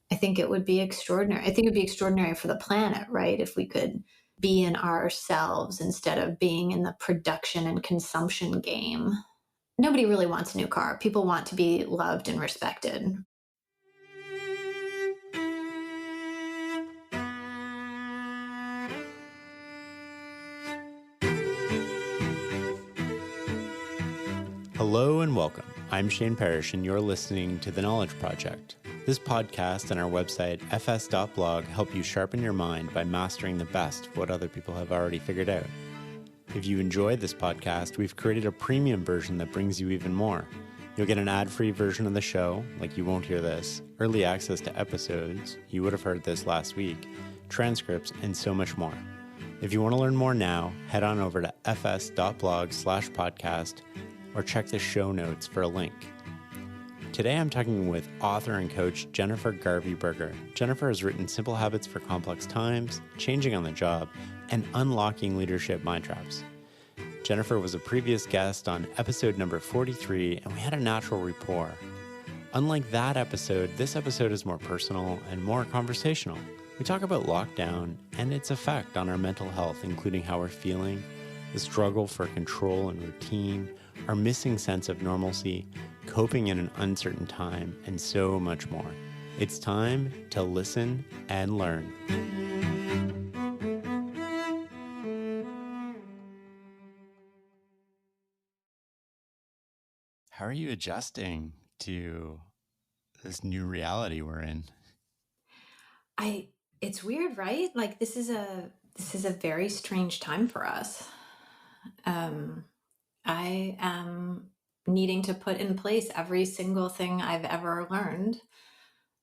I think it would be extraordinary. I think it would be extraordinary for the planet, right? If we could be in ourselves instead of being in the production and consumption game. Nobody really wants a new car. People want to be loved and respected. Hello and welcome. I'm Shane Parrish, and you're listening to The Knowledge Project. This podcast and our website, fs.blog, help you sharpen your mind by mastering the best of what other people have already figured out. If you enjoy this podcast, we've created a premium version that brings you even more. You'll get an ad-free version of the show, like You Won't Hear This, early access to episodes, you would have heard this last week, transcripts, and so much more. If you want to learn more now, head on over to fs.blog/podcast or check the show notes for a link. Today I'm talking with author and coach Jennifer Garvey Berger. Jennifer has written Simple Habits for Complex Times, Changing on the Job, and Unlocking Leadership Mind Traps. Jennifer was a previous guest on episode number 43, and we had a natural rapport. Unlike that episode, this episode is more personal and more conversational. We talk about lockdown and its effect on our mental health, including how we're feeling, the struggle for control and routine, our missing sense of normalcy, coping in an uncertain time, and so much more. It's time to listen and learn. How are you adjusting to this new reality we're in? It's weird, right? Like this is a very strange time for us. I am needing to put in place every single thing I've ever learned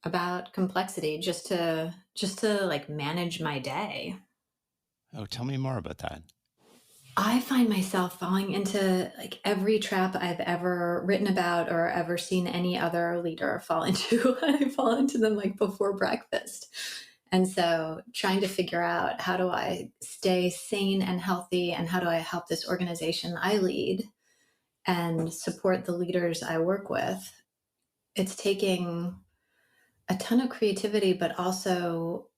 about complexity just to like manage my day. Oh, tell me more about that. I find myself falling into like every trap I've ever written about or ever seen any other leader fall into. I fall into them like before breakfast. And so trying to figure out, how do I stay sane and healthy, and how do I help this organization I lead and support the leaders I work with? It's taking a ton of creativity, but also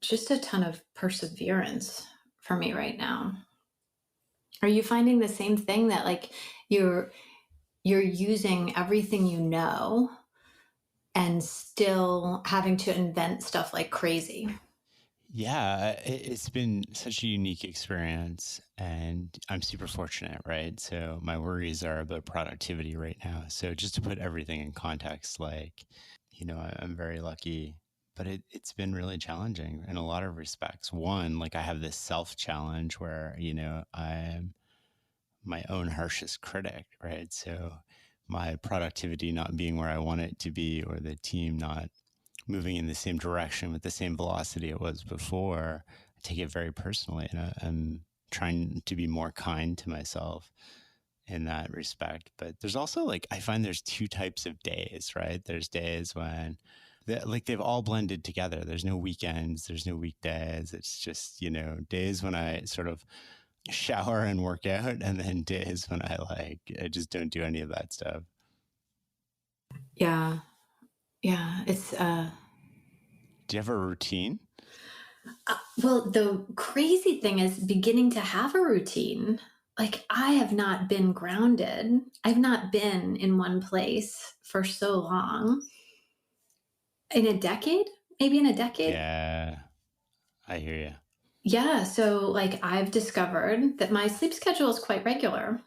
just a ton of perseverance for me right now. Are you finding the same thing, that like you're using everything you know and still having to invent stuff like crazy? Yeah, it's been such a unique experience, and I'm super fortunate, right? So my worries are about productivity right now. So just to put everything in context, like, I'm very lucky, but it's been really challenging in a lot of respects. One, like I have this self-challenge where, I'm my own harshest critic, right? So my productivity not being where I want it to be, or the team not moving in the same direction with the same velocity it was before, I take it very personally. And I'm trying to be more kind to myself in that respect. But there's also I find there's two types of days, right? There's days when they've all blended together. There's no weekends, there's no weekdays. It's just, days when I sort of shower and work out, and then days when I just don't do any of that stuff. Yeah. It's Do you have a routine? well, the crazy thing is beginning to have a routine. Like, I have not been grounded. I've not been in one place for so long. In a decade? Maybe in a decade? Yeah, I hear you. Yeah. So I've discovered that my sleep schedule is quite regular.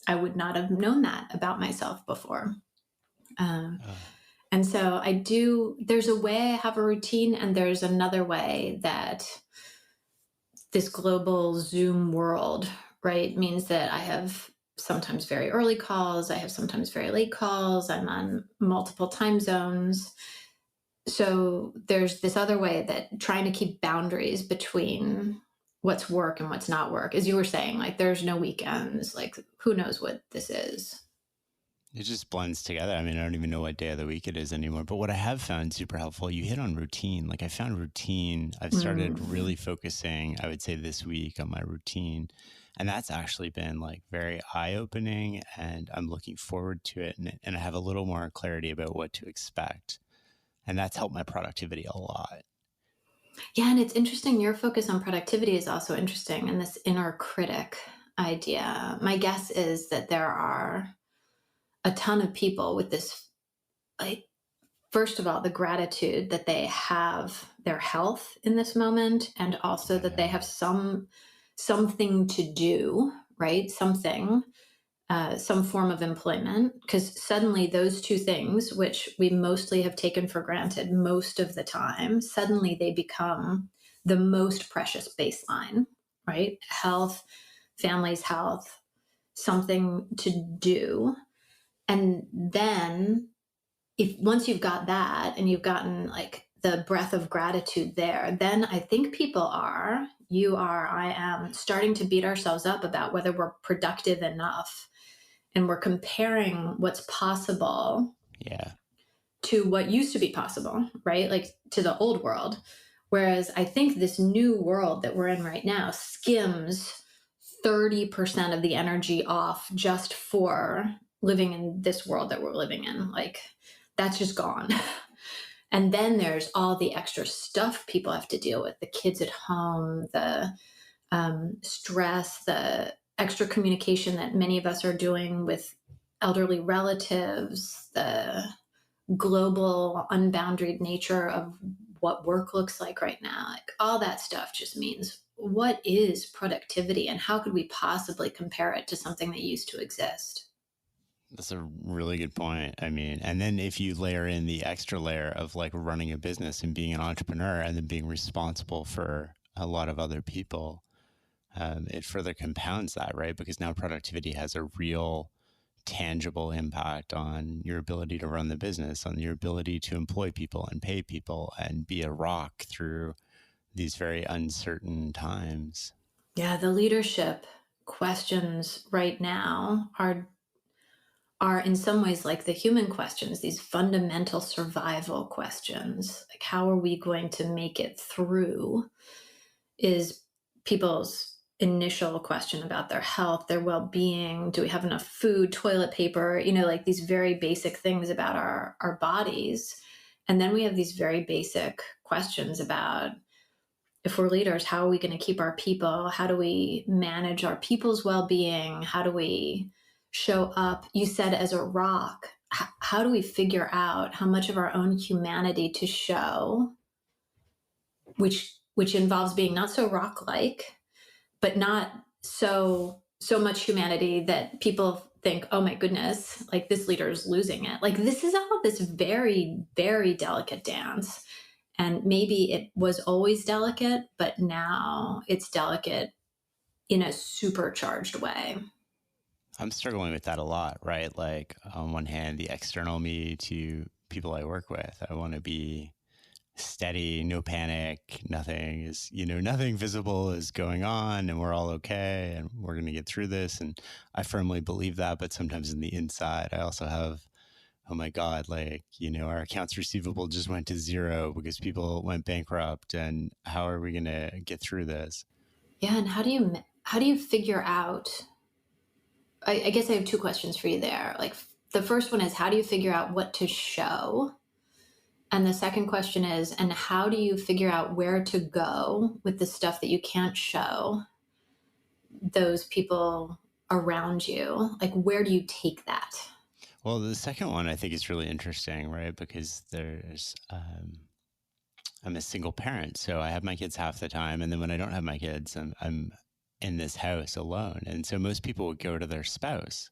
I would not have known that about myself before. And so there's a way I have a routine, and there's another way that this global Zoom world, right, means that I have sometimes very early calls. I have sometimes very late calls. I'm on multiple time zones. So there's this other way that trying to keep boundaries between what's work and what's not work. As you were saying, there's no weekends, who knows what this is. It just blends together. I mean, I don't even know what day of the week it is anymore. But what I have found super helpful, you hit on routine. I found routine. I've started really focusing, I would say this week, on my routine. And that's actually been very eye-opening, and I'm looking forward to it. And I have a little more clarity about what to expect. And that's helped my productivity a lot. Yeah, and it's interesting. Your focus on productivity is also interesting, and this inner critic idea. My guess is that there are a ton of people with this, like, first of all, the gratitude that they have their health in this moment, and also that they have Yes. something to do, right? Something, some form of employment, because suddenly those two things, which we mostly have taken for granted most of the time, suddenly they become the most precious baseline, right? Health, family's health, something to do. And then, if once you've got that and you've gotten like the breath of gratitude there, then I think people are, you are, I am, starting to beat ourselves up about whether we're productive enough, and we're comparing what's possible Yeah. to what used to be possible, right? Like to the old world. Whereas I think this new world that we're in right now skims 30% of the energy off just for living in this world that we're living in. Like that's just gone. And then there's all the extra stuff people have to deal with, the kids at home, the stress, the extra communication that many of us are doing with elderly relatives, the global, unboundaried nature of what work looks like right now. Like all that stuff just means, what is productivity and how could we possibly compare it to something that used to exist? That's a really good point. I mean, and then if you layer in the extra layer of like running a business and being an entrepreneur and then being responsible for a lot of other people, it further compounds that, right? Because now productivity has a real tangible impact on your ability to run the business, on your ability to employ people and pay people and be a rock through these very uncertain times. Yeah, the leadership questions right now are in some ways like the human questions, these fundamental survival questions. Like, how are we going to make it through? Is people's initial question about their health, their well being. Do we have enough food, toilet paper? Like these very basic things about our bodies. And then we have these very basic questions about, if we're leaders, how are we going to keep our people? How do we manage our people's well being? How do we show up? You said as a rock. How do we figure out how much of our own humanity to show, which involves being not so rock like, but not so much humanity that people think, oh my goodness, like this leader is losing it. Like this is all this very, very delicate dance. And maybe it was always delicate, but now it's delicate in a supercharged way. I'm struggling with that a lot, right? Like, on one hand, the external me to people I work with, I want to be steady, no panic, nothing visible is going on, and we're all okay, and we're going to get through this. And I firmly believe that. But sometimes in the inside, I also have, oh my God, like, our accounts receivable just went to zero because people went bankrupt. And how are we going to get through this? Yeah, and how do you figure out? I guess I have two questions for you there. Like the first one is, how do you figure out what to show? And the second question is, and how do you figure out where to go with the stuff that you can't show those people around you? Like, where do you take that? Well, the second one I think is really interesting, right? Because I'm a single parent, so I have my kids half the time, and then when I don't have my kids, I'm in this house alone. And so most people would go to their spouse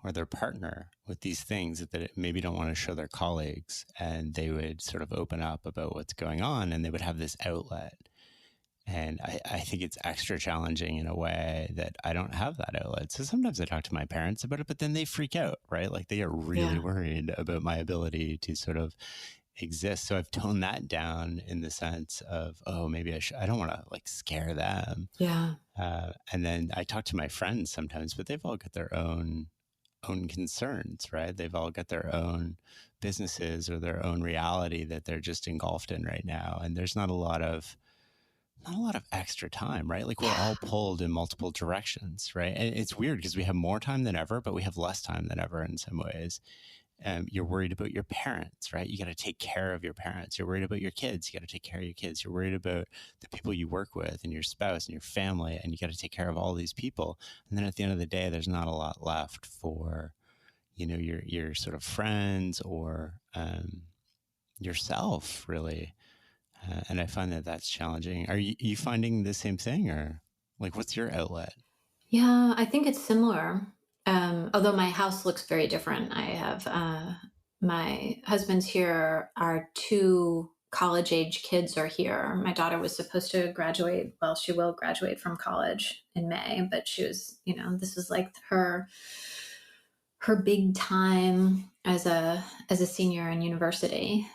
or their partner with these things that they maybe don't want to show their colleagues, and they would sort of open up about what's going on, and they would have this outlet. And I think it's extra challenging in a way that I don't have that outlet. So sometimes I talk to my parents about it, but then they freak out, right? Like they are really Yeah. worried about my ability to sort of exist. So I've toned that down in the sense of, oh, maybe I don't want to like scare them. Yeah. And then I talk to my friends sometimes, but they've all got their own concerns, right? They've all got their own businesses or their own reality that they're just engulfed in right now. And there's not a lot of extra time, right? Like we're Yeah. all pulled in multiple directions, right? And it's weird because we have more time than ever, but we have less time than ever in some ways. You're worried about your parents, right? You got to take care of your parents. You're worried about your kids. You got to take care of your kids. You're worried about the people you work with and your spouse and your family, and you got to take care of all these people. And then at the end of the day, there's not a lot left for, your sort of friends or yourself, really. And I find that that's challenging. Are you finding the same thing, or like, what's your outlet? Yeah, I think it's similar. Although my house looks very different. I have my husband's here. Our two college age kids are here. My daughter was supposed to graduate. Well, she will graduate from college in May, but she was, this was like her big time as a senior in university.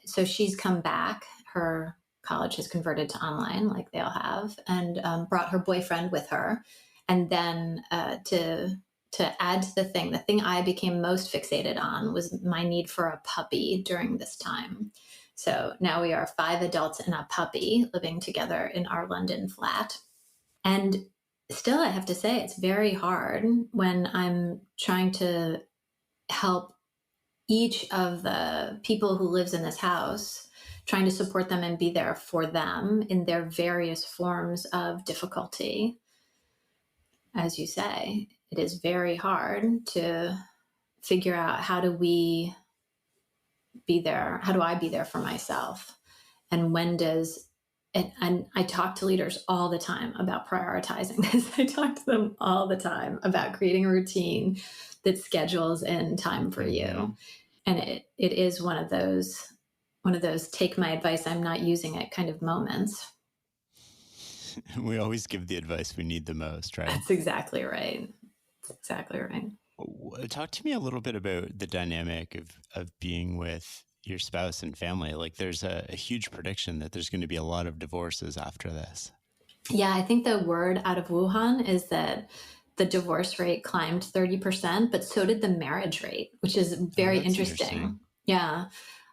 So she's come back. Her college has converted to online, like they all have, and brought her boyfriend with her. And then to add to the thing I became most fixated on was my need for a puppy during this time. So now we are 5 adults and a puppy living together in our London flat. And still, I have to say, it's very hard when I'm trying to help each of the people who lives in this house, trying to support them and be there for them in their various forms of difficulty. As you say, it is very hard to figure out how do we be there? How do I be there for myself? And when does and I talk to leaders all the time about prioritizing this. I talk to them all the time about creating a routine that schedules in time for Mm-hmm. you. And it is one of those take my advice, I'm not using it kind of moments. We always give the advice we need the most, right? That's exactly right. That's exactly right. Talk to me a little bit about the dynamic of being with your spouse and family. Like, there's a huge prediction that there's going to be a lot of divorces after this. Yeah, I think the word out of Wuhan is that the divorce rate climbed 30%, but so did the marriage rate, which is Oh, very that's interesting. interesting. Yeah.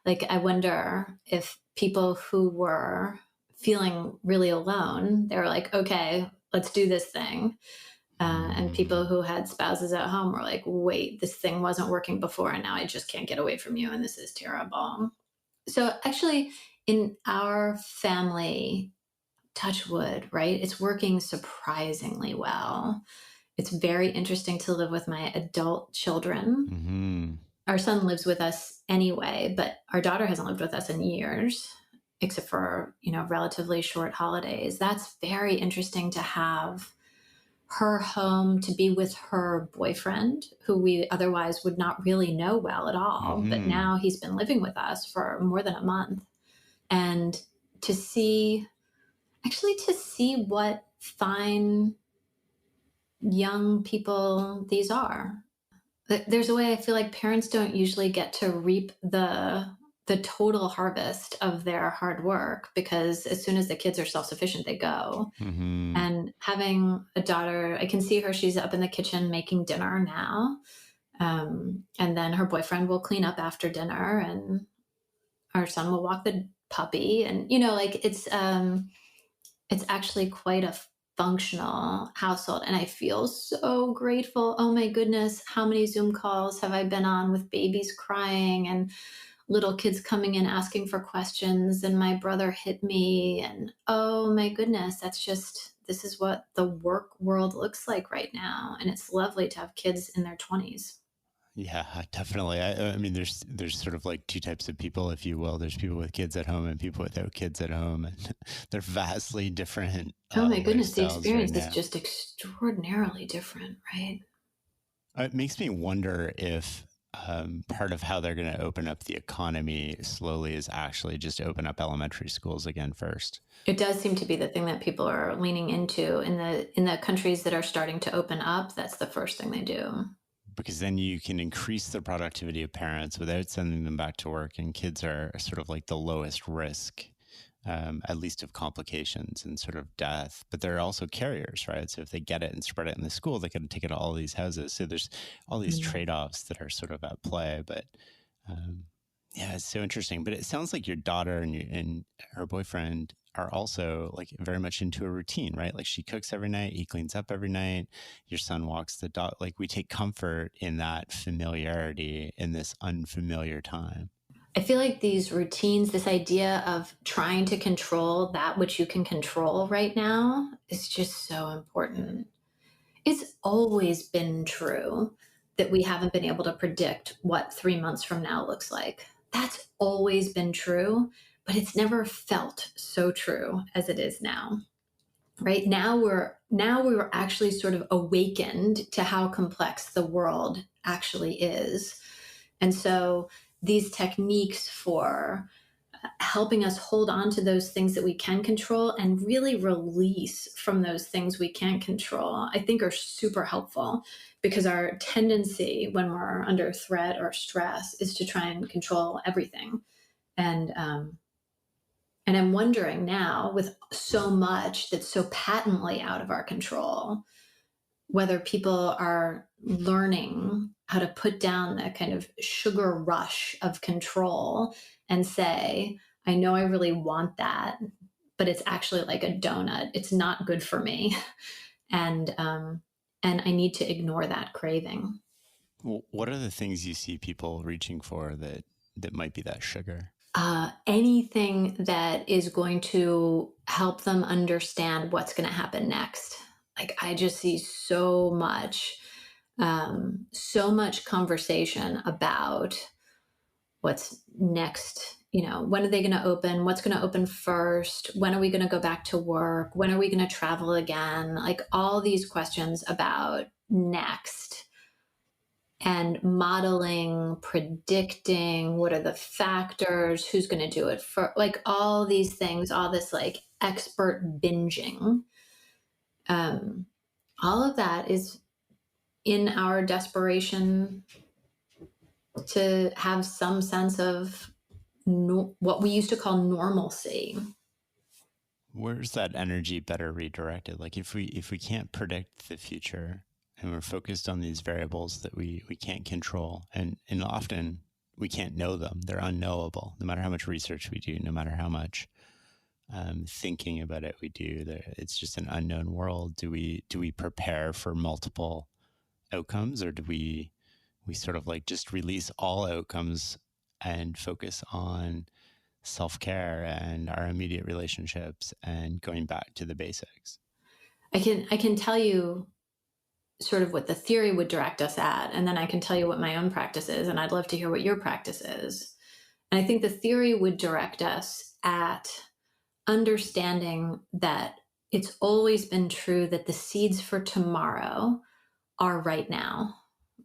Like, I wonder if people who were feeling really alone, they were like, okay, let's do this thing. And people Mm. who had spouses at home were like, wait, this thing wasn't working before, and now I just can't get away from you, and this is terrible. So, actually, in our family, touch wood, right? It's working surprisingly well. It's very interesting to live with my adult children. Hmm. Our son lives with us anyway, but our daughter hasn't lived with us in years, except for, relatively short holidays. That's very interesting to have her home to be with her boyfriend, who we otherwise would not really know well at all. But Hmm. now he's been living with us for more than a month. And to see, actually, to see what fine young people these are. There's a way I feel like parents don't usually get to reap the total harvest of their hard work, because as soon as the kids are self-sufficient, they go. Hmm. And having a daughter, I can see her, she's up in the kitchen making dinner now. And then her boyfriend will clean up after dinner, and our son will walk the puppy. And, like it's actually quite a functional household. And I feel so grateful. Oh my goodness, how many Zoom calls have I been on with babies crying and little kids coming in asking for questions, and my brother hit me, and oh my goodness, this is what the work world looks like right now, and it's lovely to have kids in their 20s. Yeah, definitely. I mean, there's sort of like two types of people, if you will. There's people with kids at home and people without kids at home, and they're vastly different Oh my goodness, the lifestyles right experience is now. just extraordinarily different, right? It makes me wonder if part of how they're going to open up the economy slowly is actually just open up elementary schools again first. It does seem to be the thing that people are leaning into in the countries that are starting to open up. That's the first thing they do. Because then you can increase the productivity of parents without sending them back to work, and kids are sort of like the lowest risk, at least of complications and sort of death. But they're also carriers, right? So if they get it and spread it in the school, they can take it to all these houses. So there's all these Mm. trade-offs that are sort of at play. But um, Yeah, it's so interesting. But it sounds like your daughter and her boyfriend are also like very much into a routine, right? Like she cooks every night, he cleans up every night, your son walks the dog. Like we take comfort in that familiarity in this unfamiliar time. I feel like these routines, this idea of trying to control that which you can control right now is just so important. It's always been true that we haven't been able to predict what 3 months from now looks like. That's always been true, but it's never felt so true as it is now. Right now we're actually sort of awakened to how complex the world actually is. And so these techniques for helping us hold on to those things that we can control and really release from those things we can't control, I think are super helpful, because our tendency when we're under threat or stress is to try and control everything. And um, and I'm wondering now, with so much that's so patently out of our control, whether people are learning how to put down the kind of sugar rush of control and say, I know I really want that, but it's actually like a donut. It's not good for me. And, and I need to ignore that craving. What are the things you see people reaching for that might be that sugar? Anything that is going to help them understand what's going to happen next. Like, I just see so much conversation about what's next. When are they going to open? What's going to open first? When are we going to go back to work? When are we going to travel again? Like, all these questions about next, and modeling, predicting what are the factors, who's going to do it for, like, all these things, all this like expert binging. Um, all of that is in our desperation to have some sense of what we used to call normalcy. Where's that energy better redirected? Like if we can't predict the future and we're focused on these variables that we can't control, and often we can't know them, they're unknowable, no matter how much research we do, no matter how much thinking about it we do, it's just an unknown world. Do we prepare for multiple outcomes, or do we sort of like just release all outcomes and focus on self-care and our immediate relationships and going back to the basics? I can tell you sort of what the theory would direct us at, and then I can tell you what my own practice is, and I'd love to hear what your practice is. And I think the theory would direct us at understanding that it's always been true that the seeds for tomorrow are right now,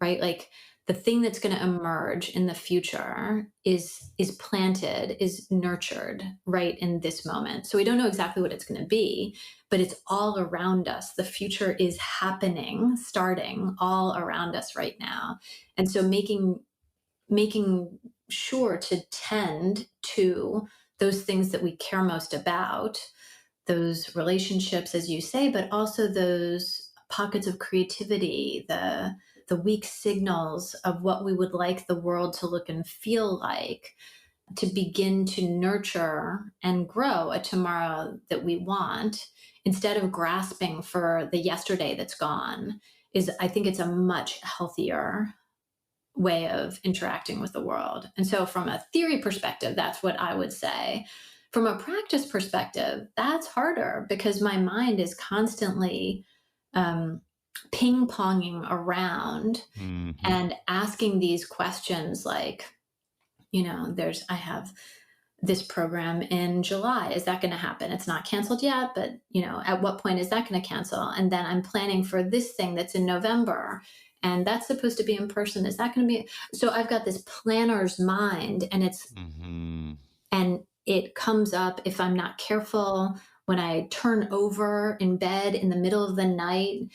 right? Like, the thing that's going to emerge in the future is planted, is nurtured right in this moment. So we don't know exactly what it's going to be, but it's all around us. The future is happening, starting all around us right now. And so making sure to tend to those things that we care most about, those relationships, as you say, but also those pockets of creativity, the weak signals of what we would like the world to look and feel like, to begin to nurture and grow a tomorrow that we want, instead of grasping for the yesterday that's gone, is, I think, it's a much healthier way of interacting with the world. And so, from a theory perspective, that's what I would say. From a practice perspective, that's harder, because my mind is constantly um, ping ponging around Mm-hmm. and asking these questions like, I have this program in July. Is that going to happen? It's not canceled yet, but at what point is that going to cancel? And then I'm planning for this thing that's in November, and that's supposed to be in person. Is that going to be? So I've got this planner's mind, Mm-hmm. and it comes up if I'm not careful when I turn over in bed in the middle of the night.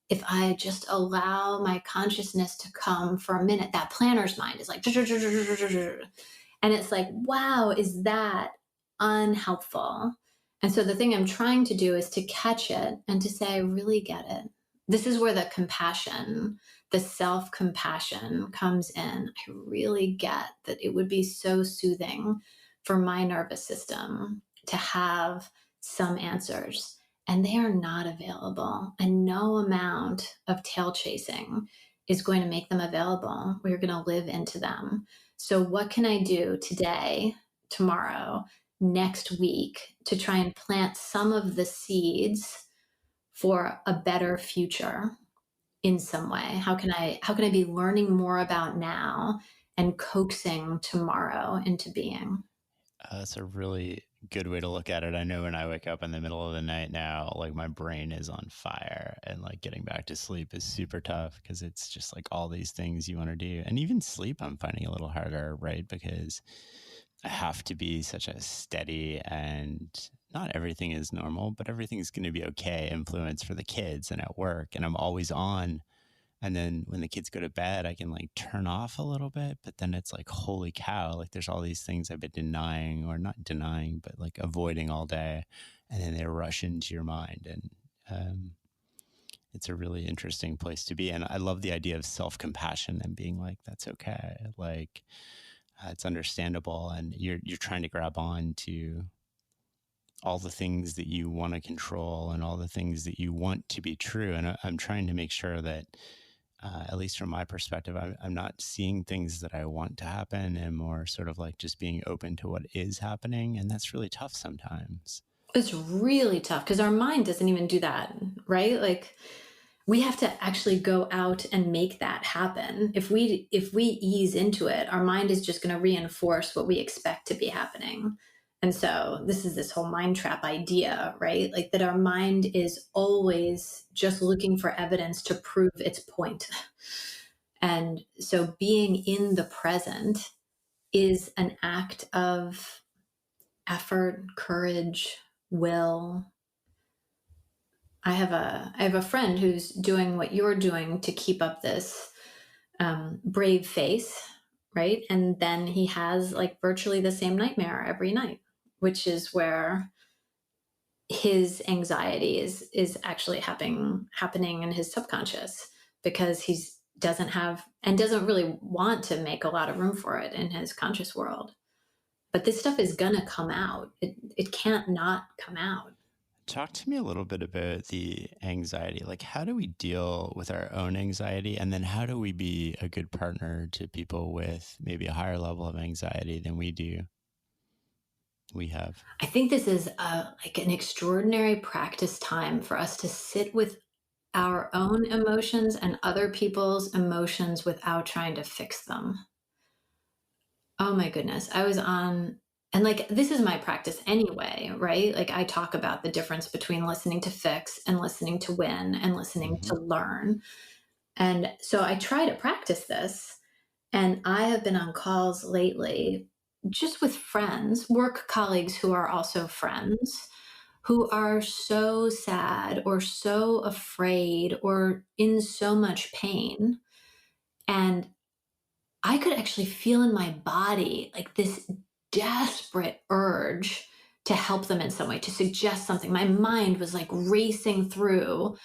If I just allow my consciousness to come for a minute, that planner's mind is like, and it's like, wow, is that unhelpful? And so the thing I'm trying to do is to catch it and to say, I really get it. This is where the compassion, the self compassion comes in. I really get that it would be so soothing for my nervous system to have some answers, and they are not available. And no amount of tail chasing is going to make them available. We're going to live into them. So, what can I do today, tomorrow, next week to try and plant some of the seeds for a better future in some way? How can I be learning more about now and coaxing tomorrow into being? That's a really good way to look at it. I know when I wake up in the middle of the night now, like my brain is on fire and like getting back to sleep is super tough because it's just like all these things you want to do. And even sleep, I'm finding a little harder, right? Because I have to be such a steady and not everything is normal, but everything's going to be okay influence for the kids and at work. And I'm always on. And then when the kids go to bed, I can like turn off a little bit, but then it's like, holy cow, like there's all these things I've been denying or not denying, but like avoiding all day. And then they rush into your mind. And it's a really interesting place to be. And I love the idea of self-compassion and being like, that's okay. Like it's understandable. And you're trying to grab on to all the things that you want to control and all the things that you want to be true. And I'm trying to make sure that at least from my perspective, I'm not seeing things that I want to happen and more sort of like just being open to what is happening. And that's really tough sometimes. It's really tough because our mind doesn't even do that, right? Like we have to actually go out and make that happen. If we ease into it, our mind is just going to reinforce what we expect to be happening. And so this is this whole mind trap idea, right? Like that our mind is always just looking for evidence to prove its point. And so being in the present is an act of effort, courage, will. I have a friend who's doing what you're doing to keep up this brave face, right? And then he has like virtually the same nightmare every night, which is where his anxiety is actually happening in his subconscious because he's doesn't have and doesn't really want to make a lot of room for it in his conscious world. But this stuff is gonna come out. It can't not come out. Talk to me a little bit about the anxiety. Like, how do we deal with our own anxiety? And then how do we be a good partner to people with maybe a higher level of anxiety than we have? I think this is like an extraordinary practice time for us to sit with our own emotions and other people's emotions without trying to fix them. Oh my goodness. I was on, and like, this is my practice anyway, right? Like, I talk about the difference between listening to fix and listening to win and listening Mm-hmm. to learn. And so I try to practice this. And I have been on calls lately just with friends, work colleagues who are also friends, who are so sad or so afraid or in so much pain. And I could actually feel in my body like this desperate urge to help them in some way, to suggest something. My mind was like racing through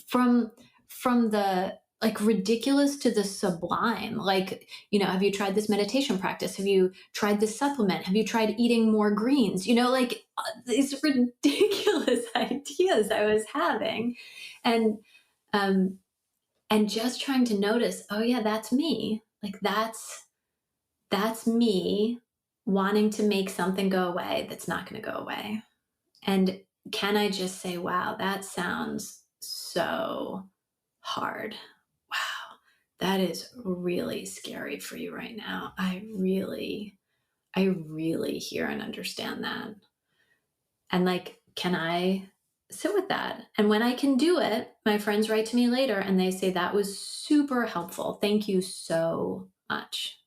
from the like ridiculous to the sublime. Like, have you tried this meditation practice? Have you tried this supplement? Have you tried eating more greens? Like these ridiculous ideas I was having. And um and just trying to notice, oh yeah, that's me. Like that's me wanting to make something go away that's not going to go away. And can I just say, wow, that sounds so hard. Wow, that is really scary for you right now. I really hear and understand that. And like, can I sit with that? And when I can do it, my friends write to me later and they say, that was super helpful. Thank you so much.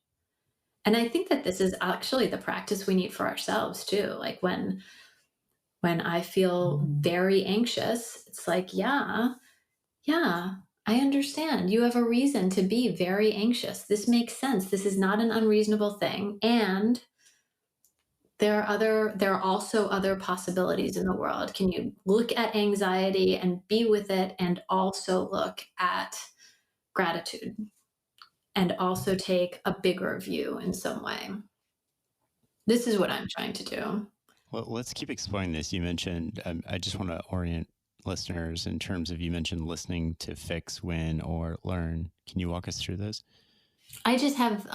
And I think that this is actually the practice we need for ourselves too. Like when I feel very anxious, it's like, yeah, yeah, I understand. You have a reason to be very anxious. This makes sense. This is not an unreasonable thing. And there are also other possibilities in the world. Can you look at anxiety and be with it and also look at gratitude and also take a bigger view in some way. This is what I'm trying to do. Well, let's keep exploring this. You mentioned, I just want to orient listeners in terms of, you mentioned listening to fix, win, or learn. Can you walk us through those? I just have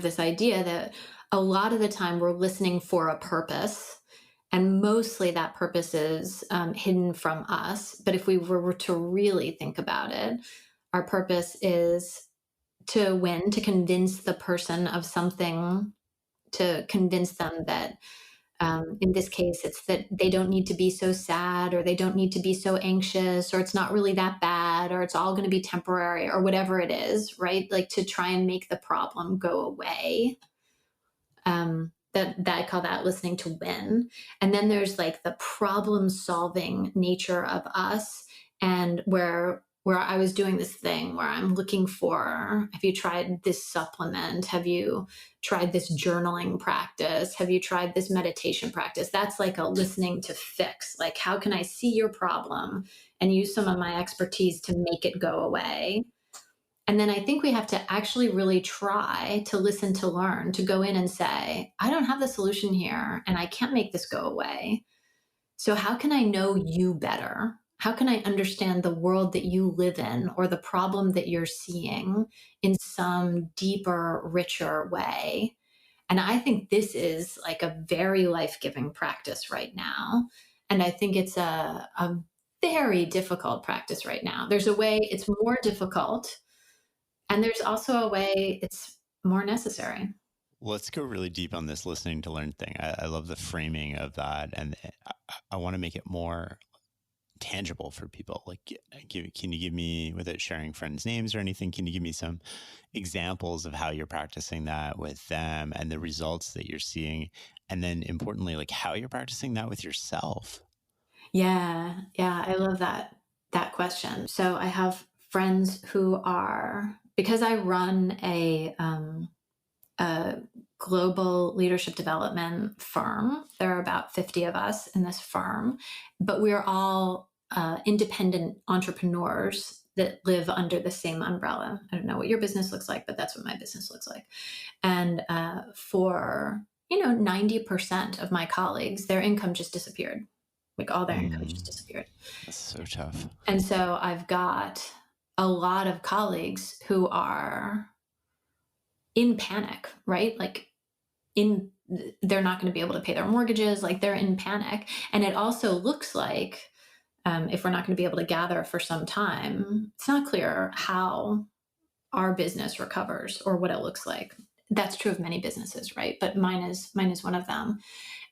this idea that a lot of the time we're listening for a purpose, and mostly that purpose is hidden from us. But if we were to really think about it, our purpose is to win, to convince the person of something, to convince them that in this case, it's that they don't need to be so sad, or they don't need to be so anxious, or it's not really that bad, or it's all going to be temporary, or whatever it is, right? Like to try and make the problem go away. That I call that listening to win. And then there's like the problem solving nature of us, and where I was doing this thing where I'm looking for, have you tried this supplement? Have you tried this journaling practice? Have you tried this meditation practice? That's like a listening to fix. Like, how can I see your problem and use some of my expertise to make it go away? And then I think we have to actually really try to listen to learn, to go in and say, I don't have the solution here and I can't make this go away. So, how can I know you better? How can I understand the world that you live in, or the problem that you're seeing in some deeper, richer way? And I think this is like a very life giving practice right now. And I think it's a very difficult practice right now. There's a way it's more difficult, and there's also a way it's more necessary. Let's go really deep on this listening to learn thing. I love the framing of that. And I want to make it more tangible for people. Like, can you give me, without sharing friends' names or anything, can you give me some examples of how you're practicing that with them and the results that you're seeing? And then importantly, like how you're practicing that with yourself. Yeah, yeah, I love that question. So I have friends who are, because I run a global leadership development firm. There are about 50 of us in this firm, but we're all independent entrepreneurs that live under the same umbrella. I don't know what your business looks like, but that's what my business looks like. And for 90% of my colleagues, their income just disappeared. Like all their income just disappeared. That's so tough. And so I've got a lot of colleagues who are in panic, right? Like in they're not going to be able to pay their mortgages, like they're in panic. And it also looks like if we're not going to be able to gather for some time, it's not clear how our business recovers or what it looks like. That's true of many businesses, right? But mine is one of them.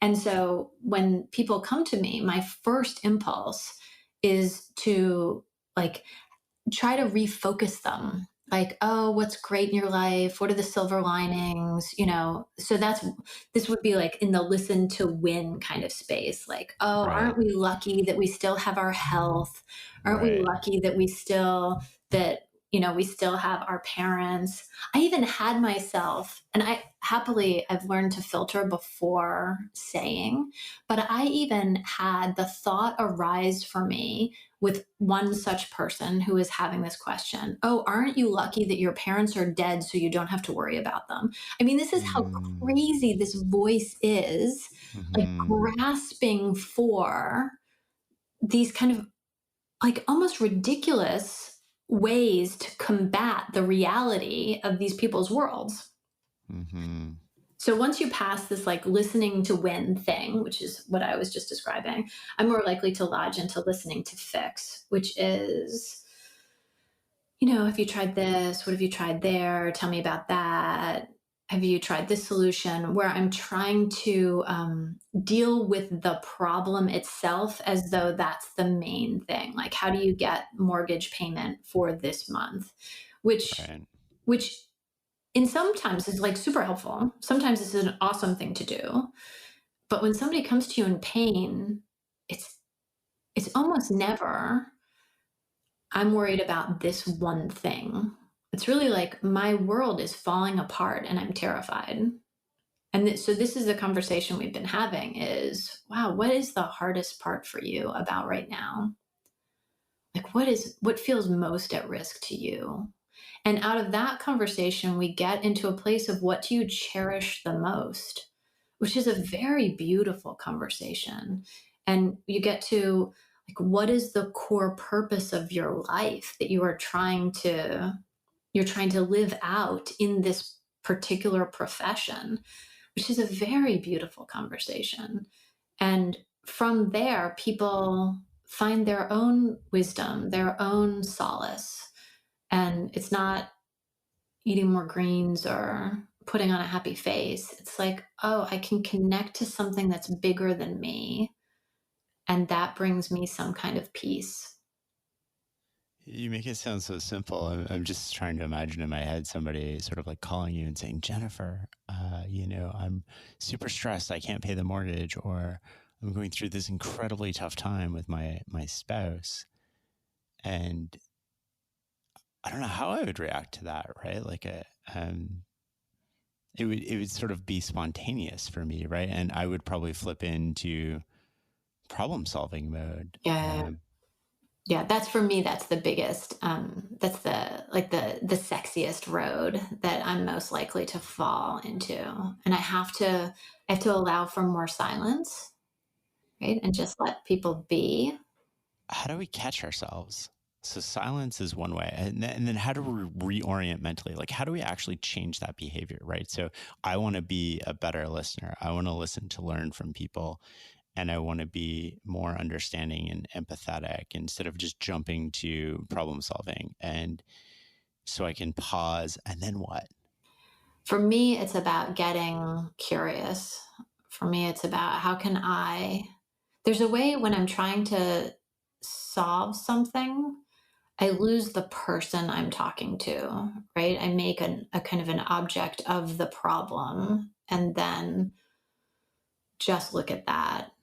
And so when people come to me, my first impulse is to like try to refocus them, like, oh, what's great in your life, what are the silver linings, so this would be like in the listen to win kind of space, like, oh, Right. aren't we lucky that we still have our health, aren't we Right. lucky that we still have our parents. I even had myself, and I've learned to filter before saying, but I even had the thought arise for me with one such person who is having this question. Oh, aren't you lucky that your parents are dead so you don't have to worry about them? I mean, this is how Mm. crazy this voice is, like Mm-hmm. grasping for these kind of like almost ridiculous ways to combat the reality of these people's worlds. Mm-hmm. So once you pass this like listening to win thing, which is what I was just describing, I'm more likely to lodge into listening to fix, which is, have you tried this? What have you tried there? Tell me about that. Have you tried this solution? Where I'm trying to deal with the problem itself as though that's the main thing. Like, how do you get mortgage payment for this month? Which, Right. which in sometimes is like super helpful. Sometimes this is an awesome thing to do. But when somebody comes to you in pain, it's it's almost never, I'm worried about this one thing. It's really like my world is falling apart and I'm terrified. And so this is the conversation we've been having is, wow, what is the hardest part for you about right now? Like, what feels most at risk to you? And out of that conversation, we get into a place of what do you cherish the most, which is a very beautiful conversation. And you get to, like, what is the core purpose of your life that you're trying to live out in this particular profession, which is a very beautiful conversation. And from there, people find their own wisdom, their own solace. And it's not eating more greens or putting on a happy face. It's like, oh, I can connect to something that's bigger than me. And that brings me some kind of peace. You make it sound so simple. I'm just trying to imagine in my head somebody sort of like calling you and saying, Jennifer, I'm super stressed. I can't pay the mortgage, or I'm going through this incredibly tough time with my spouse. And I don't know how I would react to that, right? It would sort of be spontaneous for me, right? And I would probably flip into problem solving mode. Yeah. Yeah, that's for me, that's the biggest, that's the sexiest road that I'm most likely to fall into. And I have to allow for more silence, right? And just let people be. How do we catch ourselves? So silence is one way. And then how do we reorient mentally? Like, how do we actually change that behavior, right? So I want to be a better listener. I want to listen to learn from people. And I want to be more understanding and empathetic instead of just jumping to problem solving. And so I can pause and then what? For me, it's about getting curious. For me, it's about how can I there's a way when I'm trying to solve something, I lose the person I'm talking to, right? I make a kind of an object of the problem and then just look at that.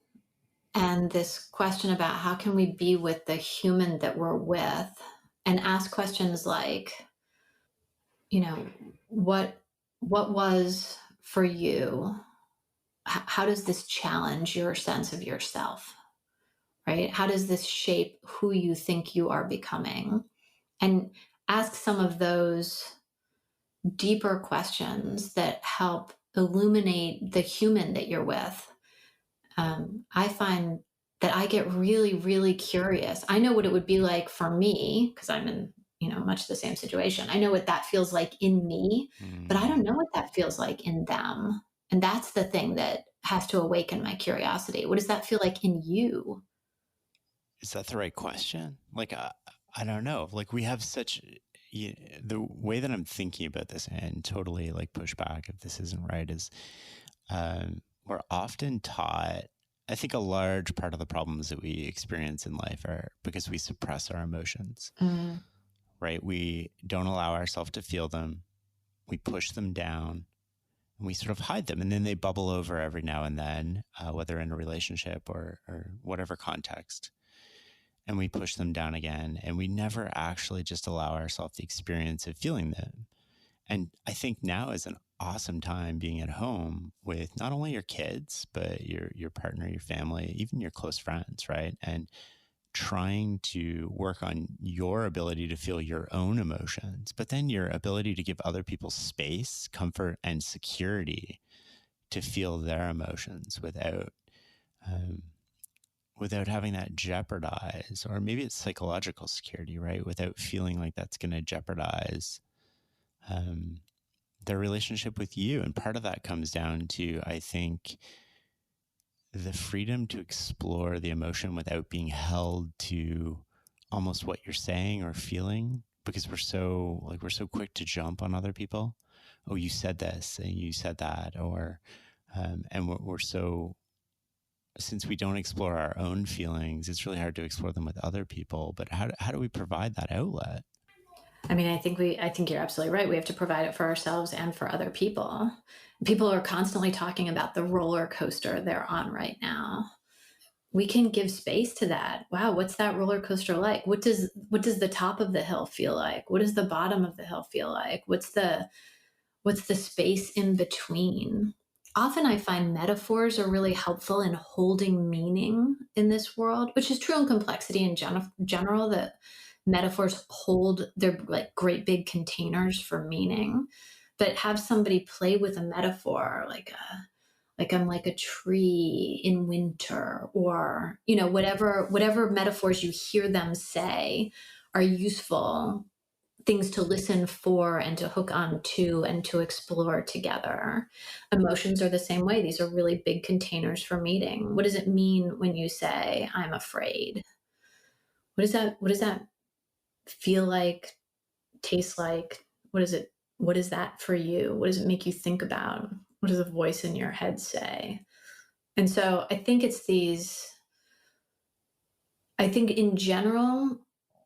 And this question about how can we be with the human that we're with and ask questions like, you know, what what was for you? How does this challenge your sense of yourself, right? How does this shape who you think you are becoming? And ask some of those deeper questions that help illuminate the human that you're with. I find that I get really, really curious. I know what it would be like for me because I'm in, much the same situation. I know what that feels like in me, but I don't Mm, know what that feels like in them. And that's the thing that has to awaken my curiosity. What does that feel like in you? is that the right question? I don't know. Like we have such the way that I'm thinking about this and totally like push back if this isn't right is we're often taught. I think a large part of the problems that we experience in life are because we suppress our emotions, Mm, right? We don't allow ourselves to feel them. We push them down and we sort of hide them. And then they bubble over every now and then, whether in a relationship or whatever context. And we push them down again. And we never actually just allow ourselves the experience of feeling them. And I think now is an awesome time being at home with not only your kids, but your partner, your family, even your close friends, right? And trying to work on your ability to feel your own emotions, but then your ability to give other people space, comfort, and security to feel their emotions um, without having that jeopardize, or maybe it's psychological security, right? Without feeling like that's going to jeopardize um, their relationship with you. And part of that comes down to, I think, the freedom to explore the emotion without being held to almost what you're saying or feeling, because we're so quick to jump on other people. Oh, you said this and you said that, or and we're so, since we don't explore our own feelings, it's really hard to explore them with other people. But how do we provide that outlet? I mean, I think you're absolutely right. We have to provide it for ourselves and for other people. People are constantly talking about the roller coaster they're on right now. We can give space to that. Wow, what's that roller coaster like? What does the top of the hill feel like? What does the bottom of the hill feel like? What's the space in between? often I find metaphors are really helpful in holding meaning in this world, which is true in complexity in general, that metaphors hold, they're like great big containers for meaning. But have somebody play with a metaphor, like I'm like a tree in winter, or whatever metaphors you hear them say are useful things to listen for and to hook on to and to explore together. Emotions are the same way. These are really big containers for meeting. What does it mean when you say I'm afraid? What does that feel like, taste like? What is that for you? What does it make you think about? What does a voice in your head say? And so I think in general,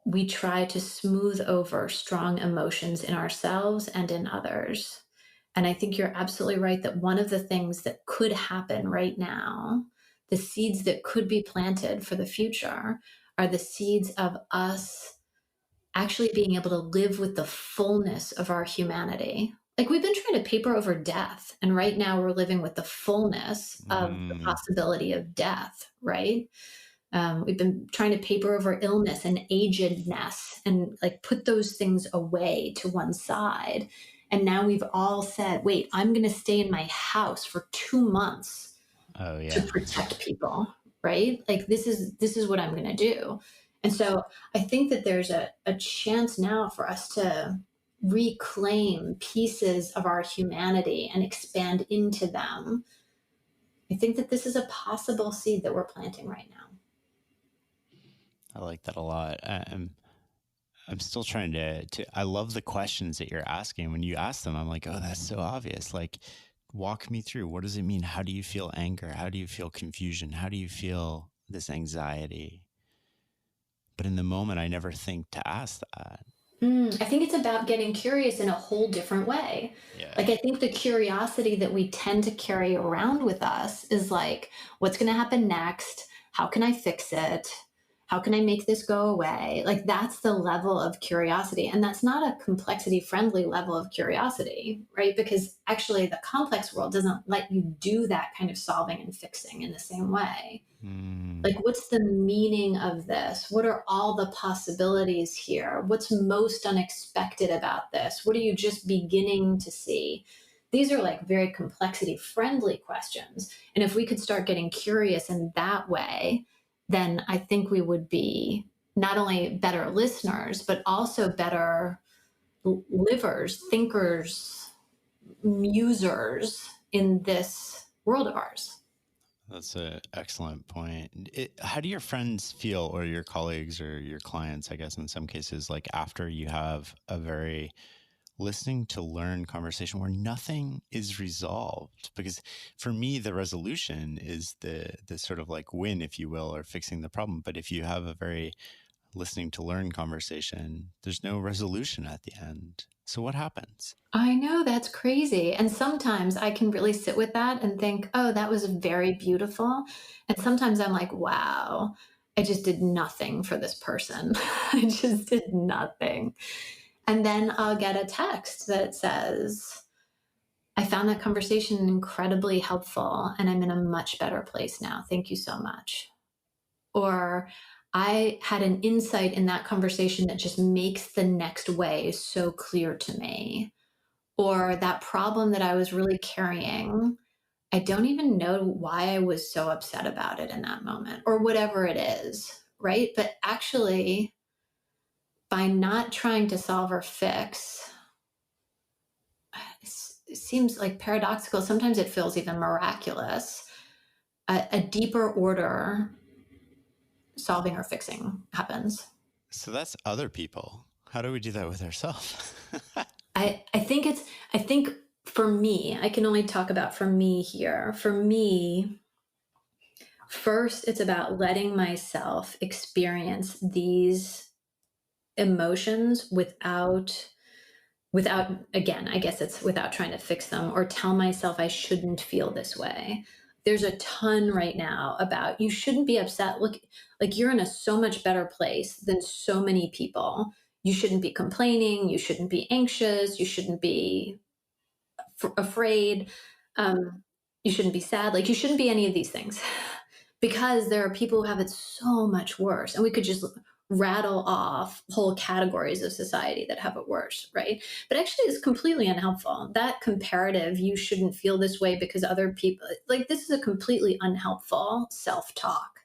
we try to smooth over strong emotions in ourselves and in others. And I think you're absolutely right that one of the things that could happen right now, the seeds that could be planted for the future, are the seeds of us actually being able to live with the fullness of our humanity. Like we've been trying to paper over death, and right now we're living with the fullness of the Mm. possibility of death, right? We've been trying to paper over illness and agedness and like put those things away to one side. And now we've all said, wait, I'm going to stay in my house for 2 months Oh to yeah. protect people, right? Like this is what I'm going to do. And so I think that there's a chance now for us to reclaim pieces of our humanity and expand into them. I think that this is a possible seed that we're planting right now. I like that a lot. I'm still trying to I love the questions that you're asking. When you ask them, I'm like, oh, that's so obvious. Like, walk me through. What does it mean? How do you feel anger? How do you feel confusion? How do you feel this anxiety? But in the moment, I never think to ask that. I think it's about getting curious in a whole different way. Yeah. Like, I think the curiosity that we tend to carry around with us is like, what's going to happen next? How can I fix it? How can I make this go away? Like, that's the level of curiosity. And that's not a complexity friendly level of curiosity, right? Because actually, the complex world doesn't let you do that kind of solving and fixing in the same way. Mm. Like, what's the meaning of this? What are all the possibilities here? What's most unexpected about this? What are you just beginning to see? These are like very complexity friendly questions. And if we could start getting curious in that way, then I think we would be not only better listeners, but also better livers, thinkers, musers in this world of ours. That's an excellent point. How do your friends feel, or your colleagues, or your clients, I guess, in some cases, like after you have a very listening to learn conversation where nothing is resolved? Because for me, the resolution is the sort of like win, if you will, or fixing the problem. But if you have a very listening to learn conversation, there's no resolution at the end. So what happens? I know, that's crazy. And sometimes I can really sit with that and think, oh, that was very beautiful. And sometimes I'm like, wow, I just did nothing for this person. I just did nothing. And then I'll get a text that says, I found that conversation incredibly helpful and I'm in a much better place now. Thank you so much. Or I had an insight in that conversation that just makes the next way so clear to me. Or that problem that I was really carrying, I don't even know why I was so upset about it in that moment, or whatever it is, right? But actually, by not trying to solve or fix, it seems like paradoxical. Sometimes it feels even miraculous. A deeper order solving or fixing happens. So that's other people. How do we do that with ourselves? I think for me, I can only talk about for me here. For me, first, it's about letting myself experience these emotions without, again, I guess it's without trying to fix them or tell myself I shouldn't feel this way. There's a ton right now about you shouldn't be upset. Look, like you're in a so much better place than so many people. You shouldn't be complaining. You shouldn't be anxious. You shouldn't be afraid. Um, You shouldn't be sad. Like, you shouldn't be any of these things because there are people who have it so much worse. And we could just rattle off whole categories of society that have it worse, right? But actually, it's completely unhelpful. That comparative, you shouldn't feel this way because other people, like, this is a completely unhelpful self talk.